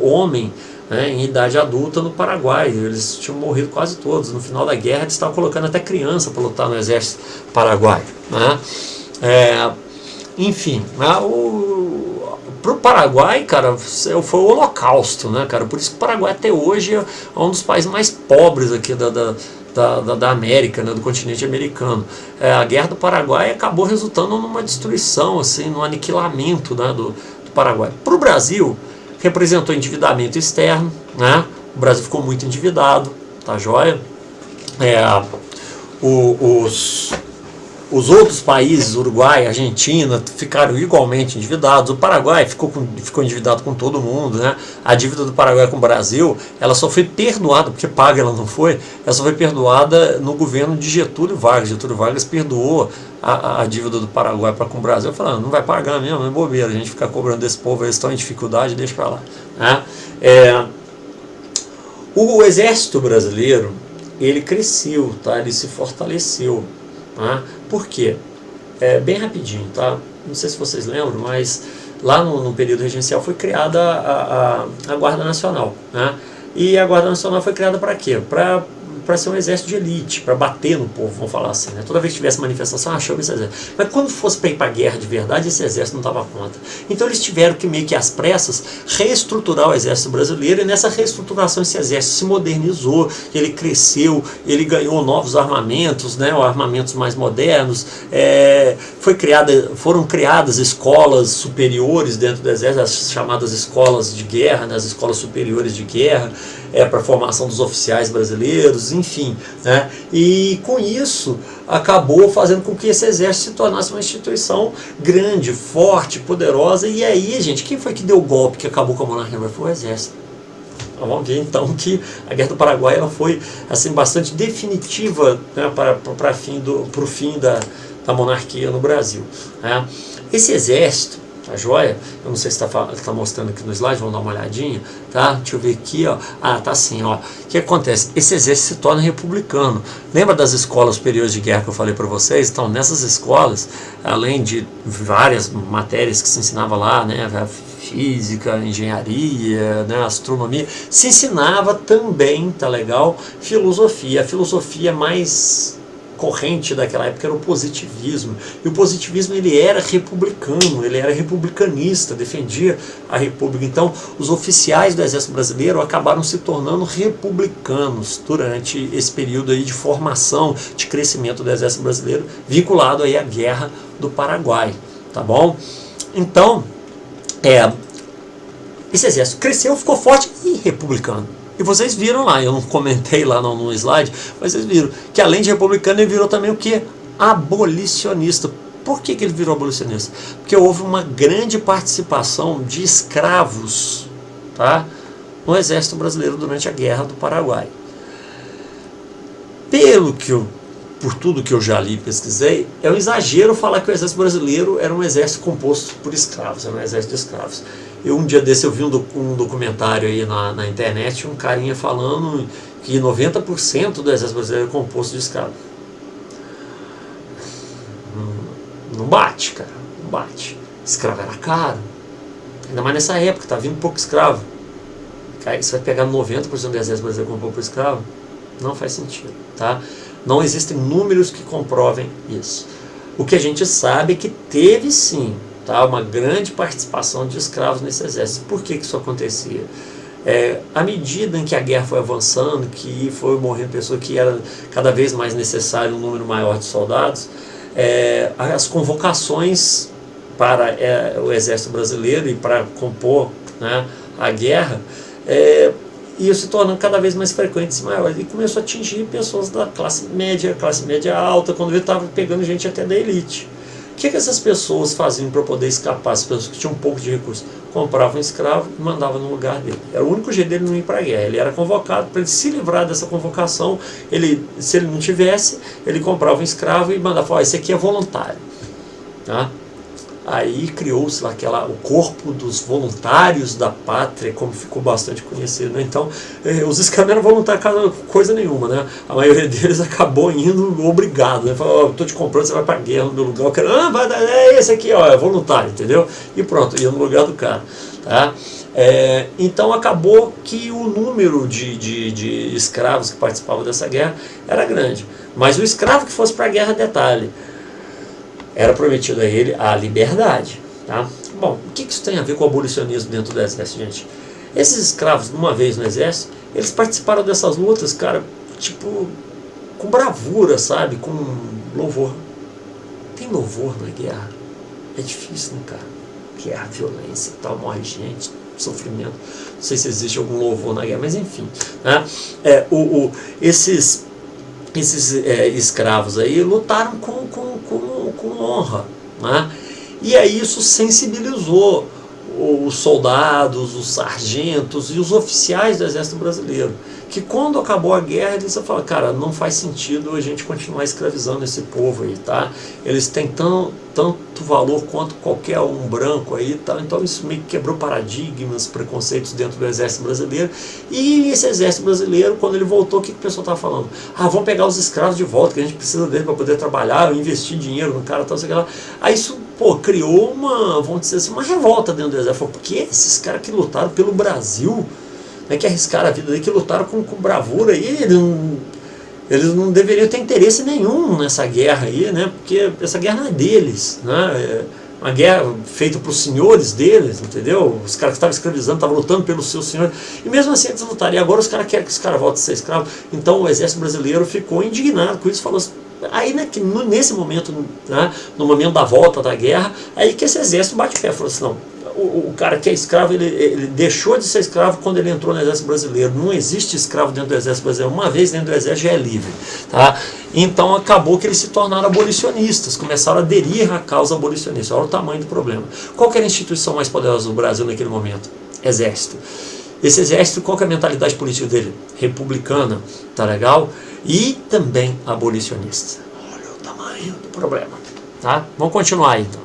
homem, em idade adulta no Paraguai, eles tinham morrido quase todos. No final da guerra eles estavam colocando até criança para lutar no exército paraguaio, né? Enfim, para o Paraguai, cara, foi o holocausto, né, cara? Por isso que o Paraguai até hoje é um dos países mais pobres aqui da América, né, do continente americano. A Guerra do Paraguai acabou resultando numa destruição, assim, no aniquilamento, né, do Paraguai. Para o Brasil, representou endividamento externo, né? O Brasil ficou muito endividado, tá joia? Os outros países, Uruguai, Argentina, ficaram igualmente endividados. O Paraguai ficou endividado com todo mundo, né? A dívida do Paraguai com o Brasil, ela só foi perdoada, porque paga ela não foi, ela só foi perdoada no governo de Getúlio Vargas. Getúlio Vargas perdoou a dívida do Paraguai para com o Brasil, falando, não vai pagar mesmo, não é bobeira, a gente ficar cobrando desse povo, eles estão em dificuldade, deixa para lá, né? O exército brasileiro, ele cresceu, tá? Ele se fortaleceu, tá? Por quê? Bem rapidinho, tá? Não sei se vocês lembram, mas lá no período regencial foi criada a Guarda Nacional, né? E a Guarda Nacional foi criada para quê? Para ser um exército de elite, para bater no povo, vamos falar assim, né? Toda vez que tivesse manifestação, chama esse exército. Mas quando fosse para ir para a guerra de verdade, esse exército não dava conta. Então eles tiveram que, meio que às pressas, reestruturar o exército brasileiro, e nessa reestruturação esse exército se modernizou, ele cresceu, ele ganhou novos armamentos, né? Armamentos mais modernos, foram criadas escolas superiores dentro do exército, as chamadas escolas de guerra, né? As escolas superiores de guerra, para a formação dos oficiais brasileiros, enfim, né? E com isso acabou fazendo com que esse exército se tornasse uma instituição grande, forte, poderosa. E aí, gente, quem foi que deu o golpe que acabou com a monarquia? Foi o exército. Vamos ver então que a Guerra do Paraguai ela foi assim, bastante definitiva, né, para o fim da monarquia no Brasil, né? Esse exército, tá joia? Eu não sei se está mostrando aqui no slide, vamos dar uma olhadinha, tá? Deixa eu ver aqui, ó. Tá assim, ó. O que acontece? Esse exército se torna republicano. Lembra das escolas superiores de guerra que eu falei para vocês? Então, nessas escolas, além de várias matérias que se ensinava lá, né? Física, engenharia, né, astronomia, se ensinava também, tá legal? Filosofia. A filosofia mais corrente daquela época era o positivismo, e o positivismo ele era republicano, ele era republicanista, defendia a república. Então os oficiais do exército brasileiro acabaram se tornando republicanos durante esse período aí de formação, de crescimento do exército brasileiro, vinculado aí à Guerra do Paraguai, tá bom? Então esse exército cresceu, ficou forte e republicano. E vocês viram lá, eu não comentei lá no slide, mas vocês viram que além de republicano ele virou também o que? Abolicionista. Por que ele virou abolicionista? Porque houve uma grande participação de escravos, tá, no exército brasileiro durante a Guerra do Paraguai. Por tudo que eu já li e pesquisei, é um exagero falar que o exército brasileiro era um exército composto por escravos, era um exército de escravos. Um dia desse eu vi um documentário aí na internet, um carinha falando que 90% do exército brasileiro é composto de escravos. Não bate, cara, não bate. Escravo era caro, ainda mais nessa época, tá vindo pouco escravo. Cara, você vai pegar 90% do exército brasileiro composto por escravo? Não faz sentido, tá? Não existem números que comprovem isso. O que a gente sabe é que teve sim, tá, uma grande participação de escravos nesse exército. Por que isso acontecia? À medida em que a guerra foi avançando, que foi morrendo pessoas, que era cada vez mais necessário um número maior de soldados, as convocações para o exército brasileiro e para compor, né, a guerra, ia se tornando cada vez mais frequentes e maiores, e começou a atingir pessoas da classe média alta, quando ele estava pegando gente até da elite. O que essas pessoas faziam para poder escapar? As pessoas que tinham um pouco de recursos compravam um escravo e mandavam no lugar dele. Era o único jeito dele não ir para a guerra. Ele era convocado. Para ele se livrar dessa convocação, se ele não tivesse, ele comprava um escravo e mandava, esse aqui é voluntário, tá? Aí criou-se lá o corpo dos voluntários da pátria, como ficou bastante conhecido, né? Então, os escravos não eram voluntários coisa nenhuma, né? A maioria deles acabou indo obrigado, né? Falou, estou te comprando, você vai para a guerra no meu lugar. Eu quero, esse aqui, ó, é voluntário, entendeu? E pronto, ia no lugar do cara, tá? Então acabou que o número de escravos que participavam dessa guerra era grande. Mas o escravo que fosse para a guerra, detalhe, era prometido a ele a liberdade, tá? Bom, o que isso tem a ver com o abolicionismo dentro do exército, gente? Esses escravos, uma vez no exército, eles participaram dessas lutas, cara, tipo, com bravura, sabe? Com louvor. Tem louvor na guerra? É difícil, né, cara? Guerra, violência e tal, morre gente, sofrimento. Não sei se existe algum louvor na guerra, mas enfim, né? Esses escravos aí lutaram com honra, né? E aí isso sensibilizou os soldados, os sargentos e os oficiais do exército brasileiro, que quando acabou a guerra eles falaram, cara, não faz sentido a gente continuar escravizando esse povo aí, tá? Eles têm tanto valor quanto qualquer um branco aí, tá? Então isso meio que quebrou paradigmas, preconceitos dentro do exército brasileiro. E esse exército brasileiro, quando ele voltou, o que o pessoal estava falando? Vamos pegar os escravos de volta, que a gente precisa deles para poder trabalhar, investir dinheiro no cara, tal, sei lá. Aí isso, criou vamos dizer assim, uma revolta dentro do exército. Por que esses caras que lutaram pelo Brasil, né, que arriscaram a vida dele, que lutaram com bravura aí, eles não deveriam ter interesse nenhum nessa guerra aí, né? Porque essa guerra não é deles, né? É uma guerra feita para os senhores deles, entendeu? Os caras que estavam escravizando, estavam lutando pelos seus senhores, e mesmo assim eles lutaram. E agora os caras querem que os caras voltem a ser escravos. Então o exército brasileiro ficou indignado com isso, falou assim. Aí, né, nesse momento, né, no momento da volta da guerra, aí que esse exército bate o pé, falou assim, não, o cara que é escravo, ele deixou de ser escravo quando ele entrou no exército brasileiro. Não existe escravo dentro do exército brasileiro. Uma vez dentro do exército já é livre, tá? Então acabou que eles se tornaram abolicionistas, começaram a aderir à causa abolicionista. Olha o tamanho do problema. Qual que era a instituição mais poderosa do Brasil naquele momento? Exército. Esse exército, qual que é a mentalidade política dele? Republicana, tá legal? E também abolicionista. Olha o tamanho do problema, tá? Vamos continuar aí, então.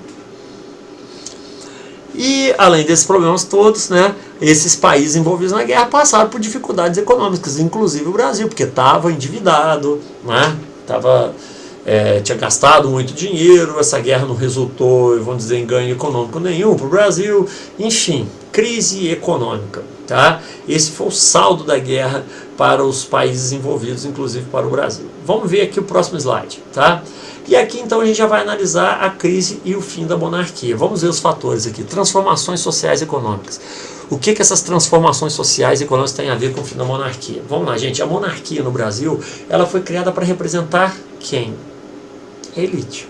E, além desses problemas todos, né, esses países envolvidos na guerra passaram por dificuldades econômicas, inclusive o Brasil, porque estava endividado, né, tinha gastado muito dinheiro, essa guerra não resultou, vamos dizer, em ganho econômico nenhum para o Brasil, enfim, crise econômica. Tá? Esse foi o saldo da guerra para os países envolvidos, inclusive para o Brasil. Vamos ver aqui o próximo slide. Tá? E aqui então a gente já vai analisar a crise e o fim da monarquia. Vamos ver os fatores aqui. Transformações sociais e econômicas. O que essas transformações sociais e econômicas têm a ver com o fim da monarquia? Vamos lá, gente. A monarquia no Brasil, ela foi criada para representar quem? A elite.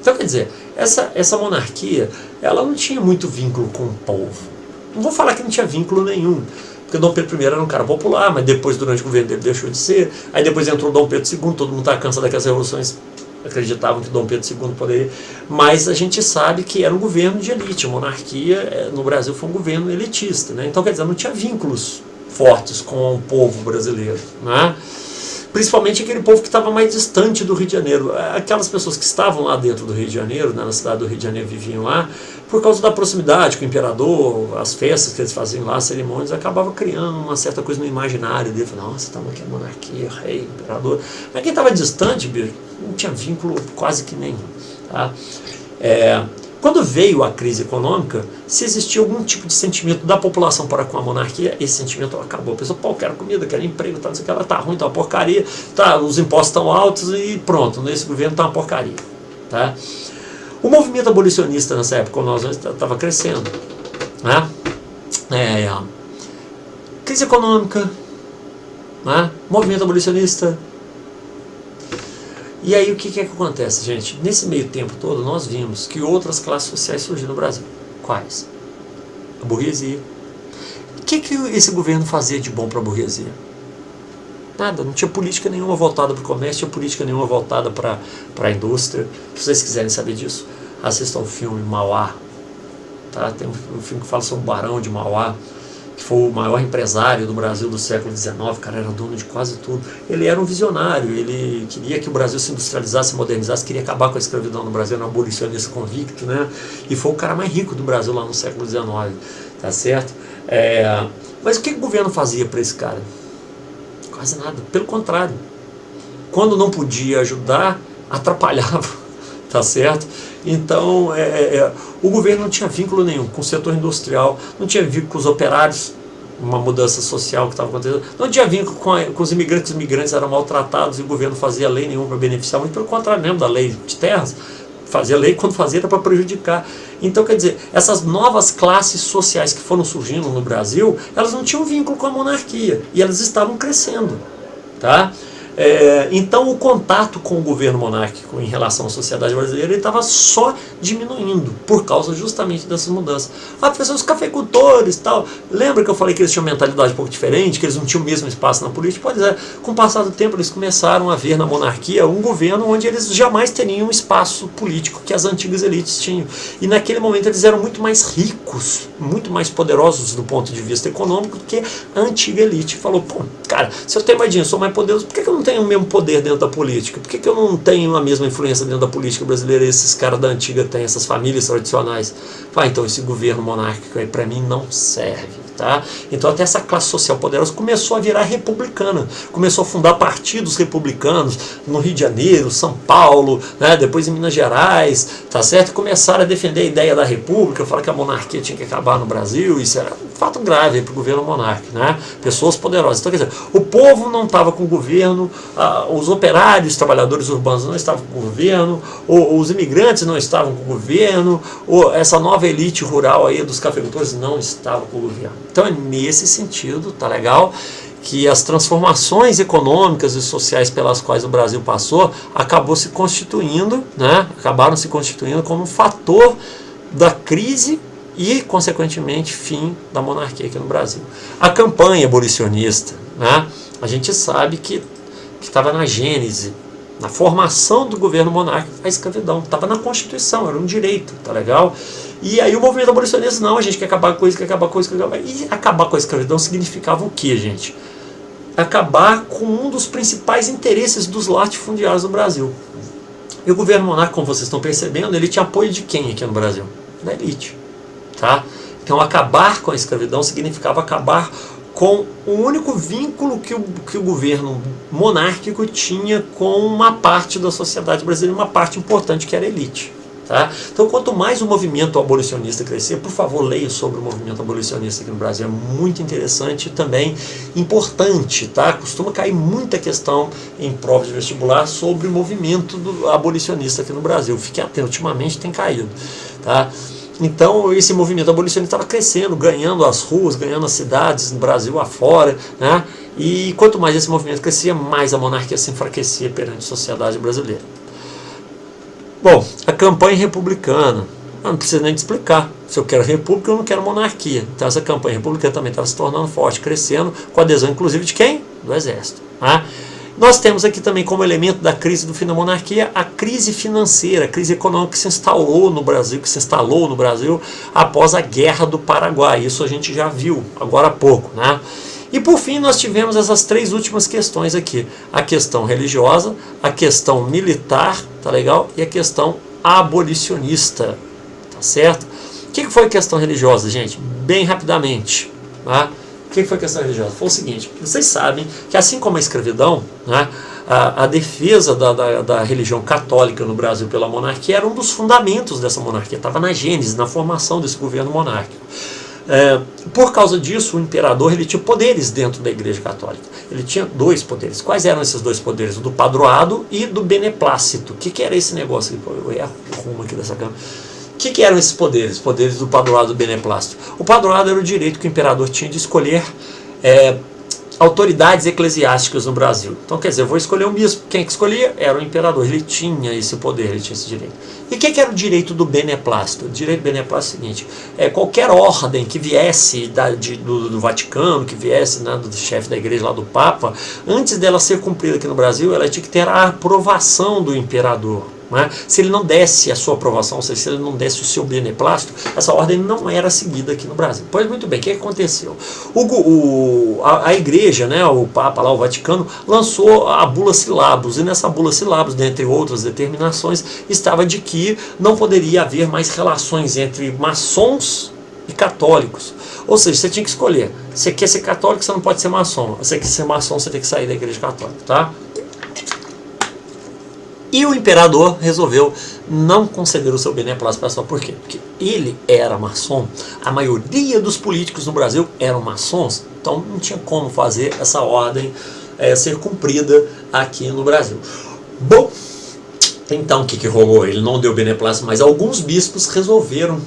Então, quer dizer, essa monarquia, ela não tinha muito vínculo com o povo. Não vou falar que não tinha vínculo nenhum, porque Dom Pedro I era um cara popular, mas depois, durante o governo dele, deixou de ser. Aí depois entrou Dom Pedro II, todo mundo estava cansado daquelas revoluções, acreditavam que Dom Pedro II poderia. Mas a gente sabe que era um governo de elite. A monarquia no Brasil foi um governo elitista, né? Então, quer dizer, não tinha vínculos fortes com o povo brasileiro, né? Principalmente aquele povo que estava mais distante do Rio de Janeiro. Aquelas pessoas que estavam lá dentro do Rio de Janeiro, né, na cidade do Rio de Janeiro, viviam lá, por causa da proximidade com o imperador, as festas que eles faziam lá, as cerimônias, acabava criando uma certa coisa no imaginário dele. Nossa, estamos aqui a monarquia, rei, imperador. Mas quem estava distante, bicho, não tinha vínculo quase que nenhum. Tá? Quando veio a crise econômica, se existia algum tipo de sentimento da população para com a monarquia, esse sentimento acabou. A pessoa, pô, quero comida, quero emprego, tá, não sei o que, ela tá ruim, tá uma porcaria, tá, os impostos estão altos e pronto, nesse governo tá uma porcaria. Tá? O movimento abolicionista nessa época, nós estava crescendo. Né? Crise econômica, né? Movimento abolicionista. E aí o que acontece, gente? Nesse meio tempo todo nós vimos que outras classes sociais surgiram no Brasil. Quais? A burguesia. O que esse governo fazia de bom para a burguesia? Nada, não tinha política nenhuma voltada para o comércio, não tinha política nenhuma voltada para a indústria. Se vocês quiserem saber disso, assistam o filme Mauá. Tá? Tem um filme que fala sobre o Barão de Mauá, que foi o maior empresário do Brasil do século XIX, o cara era dono de quase tudo. Ele era um visionário, ele queria que o Brasil se industrializasse, se modernizasse, queria acabar com a escravidão no Brasil, era um abolicionista convicto, né? E foi o cara mais rico do Brasil lá no século XIX, tá certo? Mas o que o governo fazia para esse cara? Quase nada, pelo contrário. Quando não podia ajudar, atrapalhava, tá certo? Então, o governo não tinha vínculo nenhum com o setor industrial, não tinha vínculo com os operários, uma mudança social que estava acontecendo, não tinha vínculo com os imigrantes eram maltratados e o governo fazia lei nenhuma para beneficiar, muito pelo contrário, lembra da lei de terras? Fazia lei quando fazia era para prejudicar. Então, quer dizer, essas novas classes sociais que foram surgindo no Brasil, elas não tinham vínculo com a monarquia e elas estavam crescendo, tá? Então o contato com o governo monárquico em relação à sociedade brasileira estava só diminuindo por causa justamente dessas mudanças. Professor, os cafeicultores tal, lembra que eu falei que eles tinham mentalidade um pouco diferente, que eles não tinham o mesmo espaço na política? Pois é, com o passar do tempo eles começaram a ver na monarquia um governo onde eles jamais teriam um espaço político que as antigas elites tinham. E naquele momento eles eram muito mais ricos, muito mais poderosos do ponto de vista econômico do que a antiga elite. Falou, pô, cara, se eu tenho mais dinheiro, sou mais poderoso, por que eu não tenho o mesmo poder dentro da política? Por que eu não tenho a mesma influência dentro da política brasileira? Esses caras da antiga têm, essas famílias tradicionais. Então esse governo monárquico aí para mim não serve. Tá? Então até essa classe social poderosa começou a virar republicana, começou a fundar partidos republicanos no Rio de Janeiro, São Paulo, né? Depois em Minas Gerais, tá certo? Começaram a defender a ideia da república, falar que a monarquia tinha que acabar no Brasil. Isso era um fato grave para o governo monárquico, né? Pessoas poderosas. Então, quer dizer, o povo não estava com o governo, os operários, os trabalhadores urbanos não estavam com o governo, os imigrantes não estavam com o governo, essa nova elite rural aí dos cafeicultores não estava com o governo. Então é nesse sentido, tá legal, que as transformações econômicas e sociais pelas quais o Brasil passou acabaram se constituindo como um fator da crise e, consequentemente, fim da monarquia aqui no Brasil. A campanha abolicionista, né, a gente sabe que estava na gênese, na formação do governo monárquico, a escravidão. Estava na Constituição, era um direito, tá legal? E aí o movimento abolicionista, não, a gente quer acabar com isso, quer acabar com isso, quer acabar. E acabar com a escravidão significava o quê, gente? Acabar com um dos principais interesses dos latifundiários no Brasil. E o governo monárquico, como vocês estão percebendo, ele tinha apoio de quem aqui no Brasil? Da elite, tá? Então acabar com a escravidão significava acabar com o único vínculo que o governo monárquico tinha com uma parte da sociedade brasileira, uma parte importante que era a elite. Tá? Então, quanto mais o movimento abolicionista crescer, por favor, leia sobre o movimento abolicionista aqui no Brasil, é muito interessante e também importante. Tá? Costuma cair muita questão em provas de vestibular sobre o movimento abolicionista aqui no Brasil. Fique atento, ultimamente tem caído. Tá? Então esse movimento abolicionista estava crescendo, ganhando as ruas, ganhando as cidades no Brasil afora, né? E quanto mais esse movimento crescia, mais a monarquia se enfraquecia perante a sociedade brasileira. Bom, a campanha republicana, não precisa nem te explicar, se eu quero república eu não quero monarquia. Então essa campanha republicana também estava se tornando forte, crescendo, com adesão inclusive de quem? Do exército. Né? Nós temos aqui também como elemento da crise do fim da monarquia a crise financeira, a crise econômica que se instalou no Brasil, após a Guerra do Paraguai. Isso a gente já viu agora há pouco, né? E por fim nós tivemos essas três últimas questões aqui. A questão religiosa, a questão militar, tá legal? E a questão abolicionista, tá certo? O que foi a questão religiosa, gente? Bem rapidamente, tá? O que foi a questão religiosa? Foi o seguinte, vocês sabem que assim como a escravidão, né, a defesa da religião católica no Brasil pela monarquia era um dos fundamentos dessa monarquia, estava na gênese, na formação desse governo monárquico. Por causa disso, o imperador ele tinha poderes dentro da Igreja Católica. Ele tinha dois poderes. Quais eram esses dois poderes? O do padroado e do beneplácito. O que era esse negócio? Eu erro o rumo aqui dessa câmera. O que eram esses poderes? Os poderes do padroado e do beneplácito. O padroado era o direito que o imperador tinha de escolher autoridades eclesiásticas no Brasil. Então, quer dizer, eu vou escolher um bispo. Quem que escolhia? Era o imperador. Ele tinha esse poder, ele tinha esse direito. E o que era o direito do beneplácito? O direito do beneplácito é o seguinte: qualquer ordem que viesse do Vaticano, que viesse do chefe da igreja, lá do Papa, antes dela ser cumprida aqui no Brasil, ela tinha que ter a aprovação do imperador. Se ele não desse a sua aprovação, ou seja, se ele não desse o seu beneplácito, essa ordem não era seguida aqui no Brasil. Pois muito bem, o que aconteceu? A igreja, o Papa, lá, o Vaticano, lançou a Bula Syllabus, e nessa Bula Syllabus, dentre outras determinações, estava de que não poderia haver mais relações entre maçons e católicos. Ou seja, você tinha que escolher. Você quer ser católico, você não pode ser maçom. Você quer ser maçom, você tem que sair da igreja católica, tá? E o imperador resolveu não conceder o seu beneplácito para só. Por quê? Porque ele era maçom, a maioria dos políticos no Brasil eram maçons, então não tinha como fazer essa ordem ser cumprida aqui no Brasil. Bom, então o que rolou? Ele não deu beneplácito, mas alguns bispos resolveram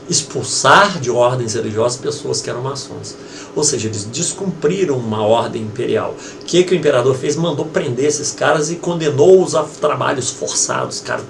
expulsar de ordens religiosas pessoas que eram maçons. Ou seja, eles descumpriram uma ordem imperial. O que o imperador fez? Mandou prender esses caras e condenou-os a trabalhos forçados, cara.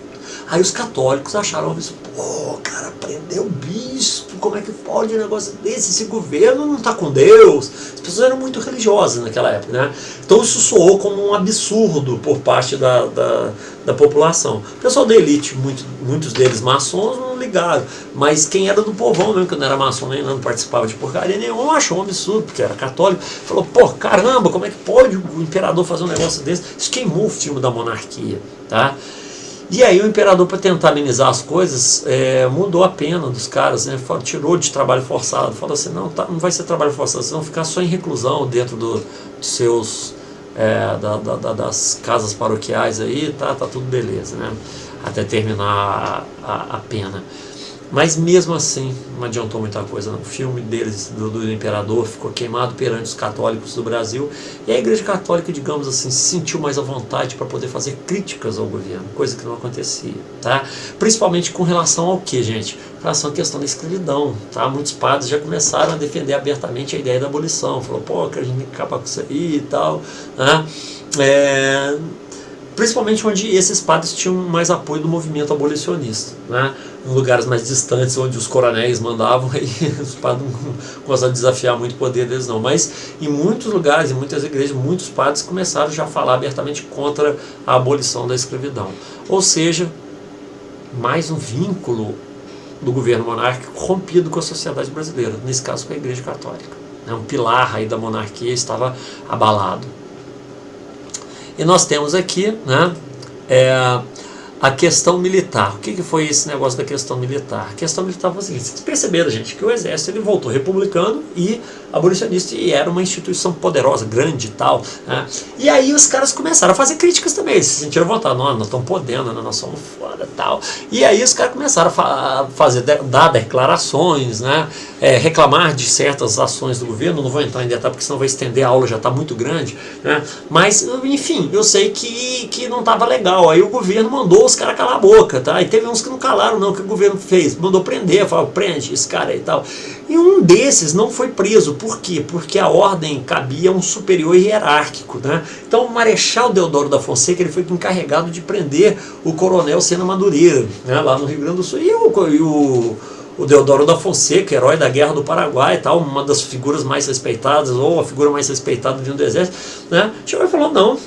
Aí os católicos acharam isso, pô, cara, prendeu o bispo, como é que pode um negócio desse? Esse governo não está com Deus. As pessoas eram muito religiosas naquela época, né? Então isso soou como um absurdo por parte da população. O pessoal da elite, muitos deles maçons, não ligaram, mas quem era do povão mesmo, que não era maçom nem não participava de porcaria nenhuma, achou um absurdo, porque era católico, falou, pô, caramba, como é que pode o imperador fazer um negócio desse? Isso queimou o filme da monarquia, tá? E aí o imperador, para tentar amenizar as coisas, mudou a pena dos caras, né? Tirou de trabalho forçado, falou assim, não vai ser trabalho forçado, vocês vão ficar só em reclusão dentro dos seus, das casas paroquiais aí, tá tudo beleza, né? Até terminar a pena. Mas mesmo assim, não adiantou muita coisa. O filme deles, do imperador, ficou queimado perante os católicos do Brasil. E a igreja católica, digamos assim, se sentiu mais à vontade para poder fazer críticas ao governo, coisa que não acontecia, tá? Principalmente com relação ao que, gente? Com relação à questão da escravidão, tá? Muitos padres já começaram a defender abertamente a ideia da abolição. Falou, pô, que a gente tem que acabar com isso aí e tal, né? Principalmente onde esses padres tinham mais apoio do movimento abolicionista, né? Em lugares mais distantes, onde os coronéis mandavam, aí os padres não gostavam de desafiar muito o poder deles não, mas em muitos lugares, em muitas igrejas, muitos padres começaram já a falar abertamente contra a abolição da escravidão. Ou seja, mais um vínculo do governo monárquico rompido com a sociedade brasileira, nesse caso com a igreja católica, né? Um pilar aí da monarquia estava abalado. E nós temos aqui, né, a questão militar. O que foi esse negócio da questão militar? A questão militar foi o seguinte: vocês perceberam, gente, que o exército ele voltou republicano e abolicionista, e era uma instituição poderosa, grande e tal, né? E aí os caras começaram a fazer críticas também, eles se sentiram vontade, nós estamos podendo, né? Nós somos foda e tal. E aí os caras começaram a dar declarações, né? Reclamar de certas ações do governo. Não vou entrar em detalhe porque senão vai estender a aula, já está muito grande, né? Mas, enfim, eu sei que não estava legal. Aí o governo mandou os caras calar a boca, tá? E teve uns que não calaram não, o que o governo fez? Mandou prender, falou, prende esse cara aí e tal. E um desses não foi preso. Por quê? Porque a ordem cabia a um superior hierárquico, né? Então o Marechal Deodoro da Fonseca ele foi encarregado de prender o coronel Sena Madureira, né? Lá no Rio Grande do Sul. E o Deodoro da Fonseca, herói da Guerra do Paraguai e tal, uma das figuras mais respeitadas, ou a figura mais respeitada dentro do exército, né? Chegou e falou, não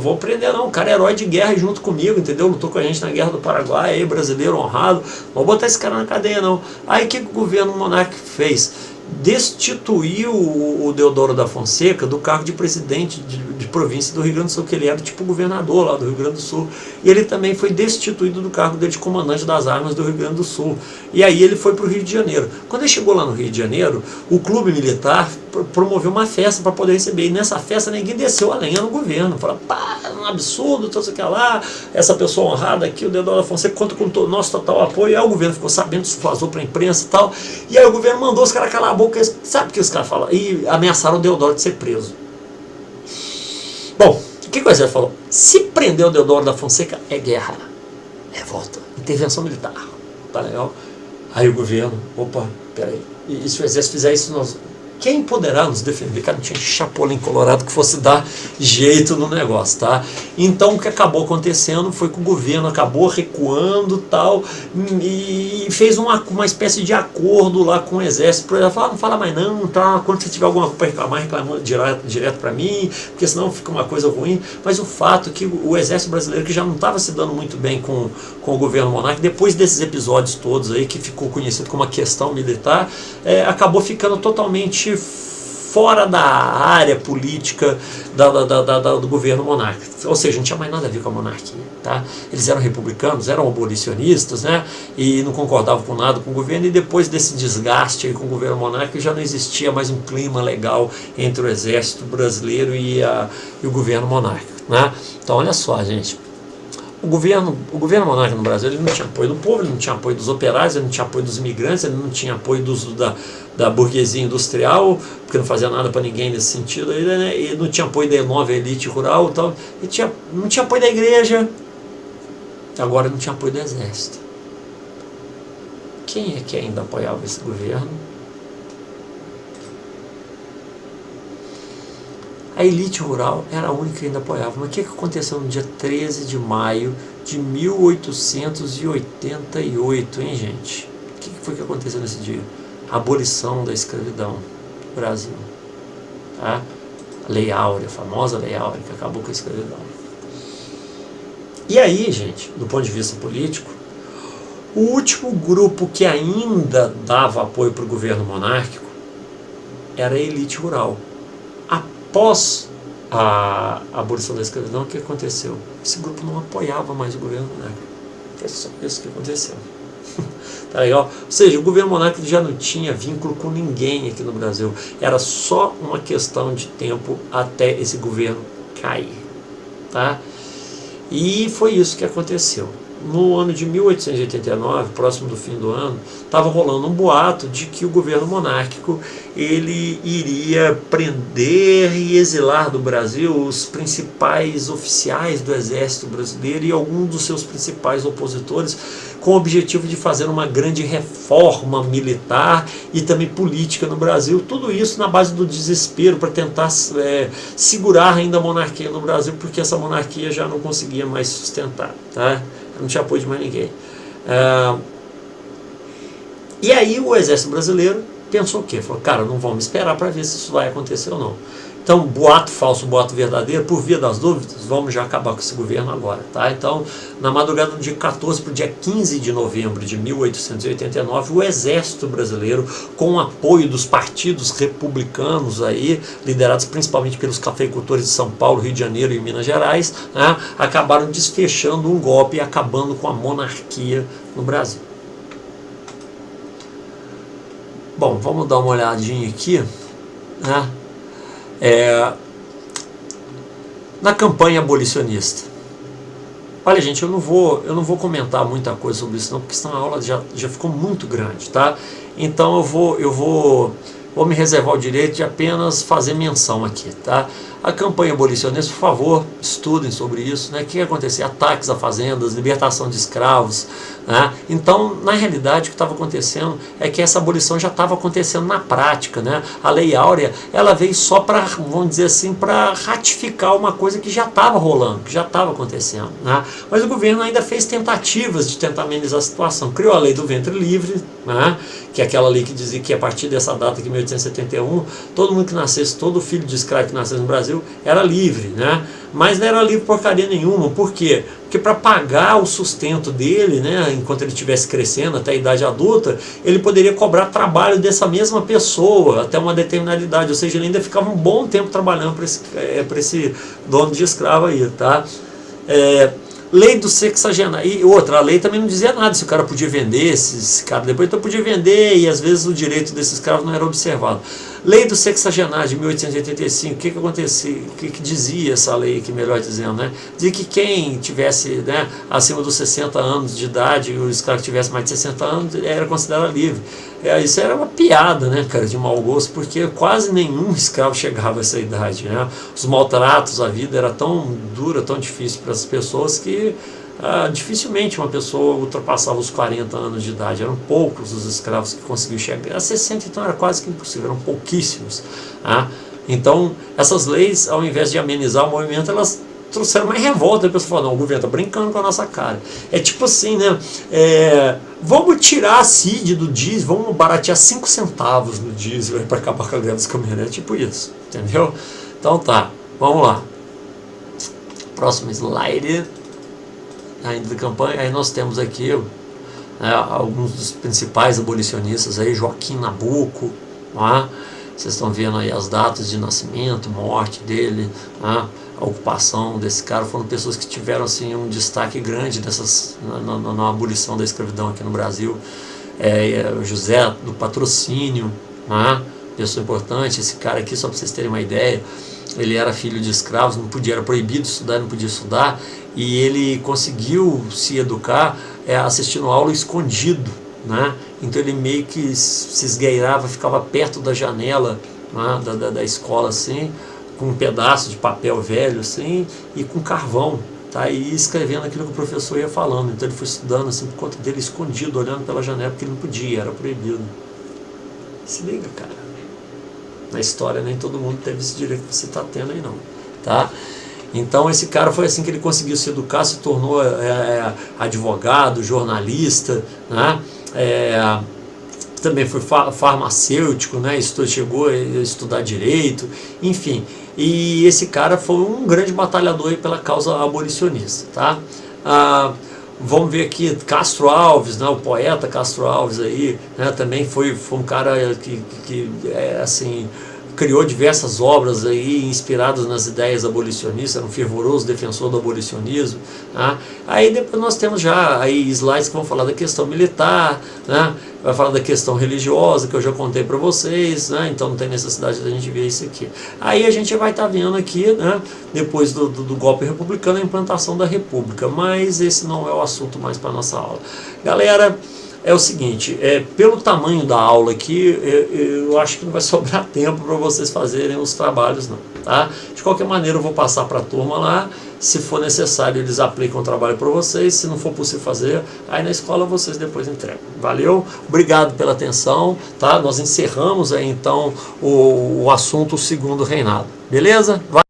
vou prender não, o cara é herói de guerra junto comigo, entendeu? Lutou com a gente na Guerra do Paraguai, aí, brasileiro honrado, não vou botar esse cara na cadeia não. Aí o que o governo monárquico fez? Destituiu o Deodoro da Fonseca do cargo de presidente de província do Rio Grande do Sul, que ele era tipo governador lá do Rio Grande do Sul, e ele também foi destituído do cargo dele de comandante das armas do Rio Grande do Sul, e aí ele foi para o Rio de Janeiro. Quando ele chegou lá no Rio de Janeiro, o clube militar promoveu uma festa para poder receber. E nessa festa ninguém desceu a lenha no governo. Fala, pá, é um absurdo, tudo isso que lá, essa pessoa honrada aqui, o Deodoro da Fonseca, conta com o nosso total apoio. Aí o governo ficou sabendo, isso vazou para a imprensa e tal. E aí o governo mandou os caras calar a boca. Sabe o que os caras falam? E ameaçaram o Deodoro de ser preso. Bom, o que o exército falou? Se prender o Deodoro da Fonseca, é guerra, revolta, intervenção militar. Tá legal? Aí o governo, opa, peraí, e se o exército fizer isso, quem poderá nos defender? Cara, não tinha chapolim colorado que fosse dar jeito no negócio, tá? Então o que acabou acontecendo foi que o governo acabou recuando tal, e fez uma espécie de acordo lá com o exército, para falar, não fala mais não, tá? Quando você tiver alguma coisa para reclamar, reclama direto para mim, porque senão fica uma coisa ruim. Mas o fato é que o exército brasileiro, que já não estava se dando muito bem com o governo monárquico, depois desses episódios todos aí, que ficou conhecido como a questão militar, acabou ficando totalmente fora da área política do governo monárquico. Ou seja, não tinha mais nada a ver com a monarquia. Tá? Eles eram republicanos, eram abolicionistas, né? E não concordavam com nada com o governo, e depois desse desgaste aí com o governo monárquico já não existia mais um clima legal entre o exército brasileiro e o governo monárquico. Né? Então olha só, gente. O governo monárquico no Brasil, ele não tinha apoio do povo, ele não tinha apoio dos operários, ele não tinha apoio dos imigrantes, ele não tinha apoio da burguesia industrial, porque não fazia nada para ninguém nesse sentido, né? E não tinha apoio da nova elite rural, tal. Não tinha apoio da igreja, agora não tinha apoio do exército. Quem é que ainda apoiava esse governo? A elite rural era a única que ainda apoiava. Mas o que aconteceu no dia 13 de maio de 1888, hein, gente? O que foi que aconteceu nesse dia? A abolição da escravidão no Brasil. Tá? A Lei Áurea, a famosa Lei Áurea, que acabou com a escravidão. E aí, gente, do ponto de vista político, o último grupo que ainda dava apoio para o governo monárquico era a elite rural. Após a abolição da escravidão, o que aconteceu? Esse grupo não apoiava mais o governo monárquico. É só isso que aconteceu. Tá legal? Ou seja, o governo monárquico já não tinha vínculo com ninguém aqui no Brasil. Era só uma questão de tempo até esse governo cair. Tá? E foi isso que aconteceu. No ano de 1889, próximo do fim do ano, estava rolando um boato de que o governo monárquico ele iria prender e exilar do Brasil os principais oficiais do exército brasileiro e alguns dos seus principais opositores, com o objetivo de fazer uma grande reforma militar e também política no Brasil. Tudo isso na base do desespero, para tentar segurar ainda a monarquia no Brasil, porque essa monarquia já não conseguia mais sustentar, tá? Não tinha apoio de mais ninguém. E aí o exército brasileiro pensou o quê? Falou, cara, não vamos esperar para ver se isso vai acontecer ou não. Então, boato falso, boato verdadeiro, por via das dúvidas, vamos já acabar com esse governo agora. Tá? Então, na madrugada do dia 14 para o dia 15 de novembro de 1889, o exército brasileiro, com o apoio dos partidos republicanos, aí, liderados principalmente pelos cafeicultores de São Paulo, Rio de Janeiro e Minas Gerais, né, acabaram desfechando um golpe e acabando com a monarquia no Brasil. Bom, vamos dar uma olhadinha aqui, né? Na campanha abolicionista. Olha, gente, eu não vou comentar muita coisa sobre isso não, porque senão a aula já ficou muito grande, tá? Então eu vou me reservar o direito de apenas fazer menção aqui, tá? A campanha abolicionista, por favor, estudem sobre isso, né? O que ia acontecer? Ataques a fazendas, libertação de escravos, né? Então, na realidade, o que estava acontecendo é que essa abolição já estava acontecendo na prática, né? A Lei Áurea, ela veio só para, vamos dizer assim, para ratificar uma coisa que já estava rolando, que já estava acontecendo, né? Mas o governo ainda fez tentativas de tentar amenizar a situação. Criou a Lei do Ventre Livre, né? Que é aquela lei que dizia que a partir dessa data, aqui, 1871, todo mundo que nascesse, todo filho de escravo que nascesse no Brasil, era livre, né? Mas não era livre porcaria nenhuma. Por quê? Porque para pagar o sustento dele, né, enquanto ele estivesse crescendo até a idade adulta, ele poderia cobrar trabalho dessa mesma pessoa até uma determinada idade. Ou seja, ele ainda ficava um bom tempo trabalhando para esse dono de escravo aí, tá? Lei do sexagenário. E outra, a lei também não dizia nada se o cara podia vender, esse cara depois então podia vender, e às vezes o direito desses escravos não era observado. Lei do sexagenário de 1885, o que acontecia, o que dizia essa lei aqui, melhor dizendo, né? Dizia que quem tivesse, né, acima dos 60 anos de idade, o escravo que tivesse mais de 60 anos, era considerado livre. Isso era uma piada, né, cara, de mau gosto, porque quase nenhum escravo chegava a essa idade, né? Os maltratos, a vida era tão dura, tão difícil para as pessoas que dificilmente uma pessoa ultrapassava os 40 anos de idade. Eram poucos os escravos que conseguiam chegar a 60, então era quase que impossível, eram pouquíssimos. Então essas leis, ao invés de amenizar o movimento, elas trouxeram mais revolta. A pessoa falou, não, o governo está brincando com a nossa cara. É tipo assim, né? Vamos tirar a CID do diesel, vamos baratear 5 centavos no diesel para acabar com a greve dos caminhoneiros. É tipo isso, entendeu? Então tá, vamos lá. Próximo slide. Ainda da campanha, aí nós temos aqui alguns dos principais abolicionistas aí, Joaquim Nabuco, vocês estão vendo aí as datas de nascimento, morte dele, a ocupação desse cara. Foram pessoas que tiveram assim um destaque grande na abolição da escravidão aqui no Brasil. José do Patrocínio, pessoa importante. Esse cara aqui, só para vocês terem uma ideia, ele era filho de escravos, não podia, era proibido estudar, não podia estudar, e ele conseguiu se educar assistindo aula escondido, né? Então ele meio que se esgueirava, ficava perto da janela, né, da escola, assim, com um pedaço de papel velho, assim, e com carvão, tá? E escrevendo aquilo que o professor ia falando. Então ele foi estudando assim, por conta dele, escondido, olhando pela janela, porque ele não podia, era proibido. Se liga, cara. Na história nem todo mundo teve esse direito que você está tendo aí não, tá? Então esse cara foi assim que ele conseguiu se educar, se tornou advogado, jornalista, né? Também foi farmacêutico, né? Chegou a estudar direito, enfim. E esse cara foi um grande batalhador aí pela causa abolicionista, tá? Vamos ver aqui Castro Alves, né, o poeta Castro Alves aí, né, também foi um cara que assim, criou diversas obras aí inspiradas nas ideias abolicionistas, era um fervoroso defensor do abolicionismo, né? Aí depois nós temos já aí slides que vão falar da questão militar, né? Vai falar da questão religiosa, que eu já contei para vocês, né? Então não tem necessidade da gente ver isso aqui. Aí a gente vai estar vendo aqui, né, depois do golpe republicano, a implantação da república, mas esse não é o assunto mais para nossa aula. Galera, é o seguinte, pelo tamanho da aula aqui, eu acho que não vai sobrar tempo para vocês fazerem os trabalhos não, tá? De qualquer maneira eu vou passar para a turma lá, se for necessário eles aplicam o trabalho para vocês, se não for possível fazer, aí na escola vocês depois entregam. Valeu? Obrigado pela atenção, tá? Nós encerramos aí então o assunto, o segundo reinado, beleza?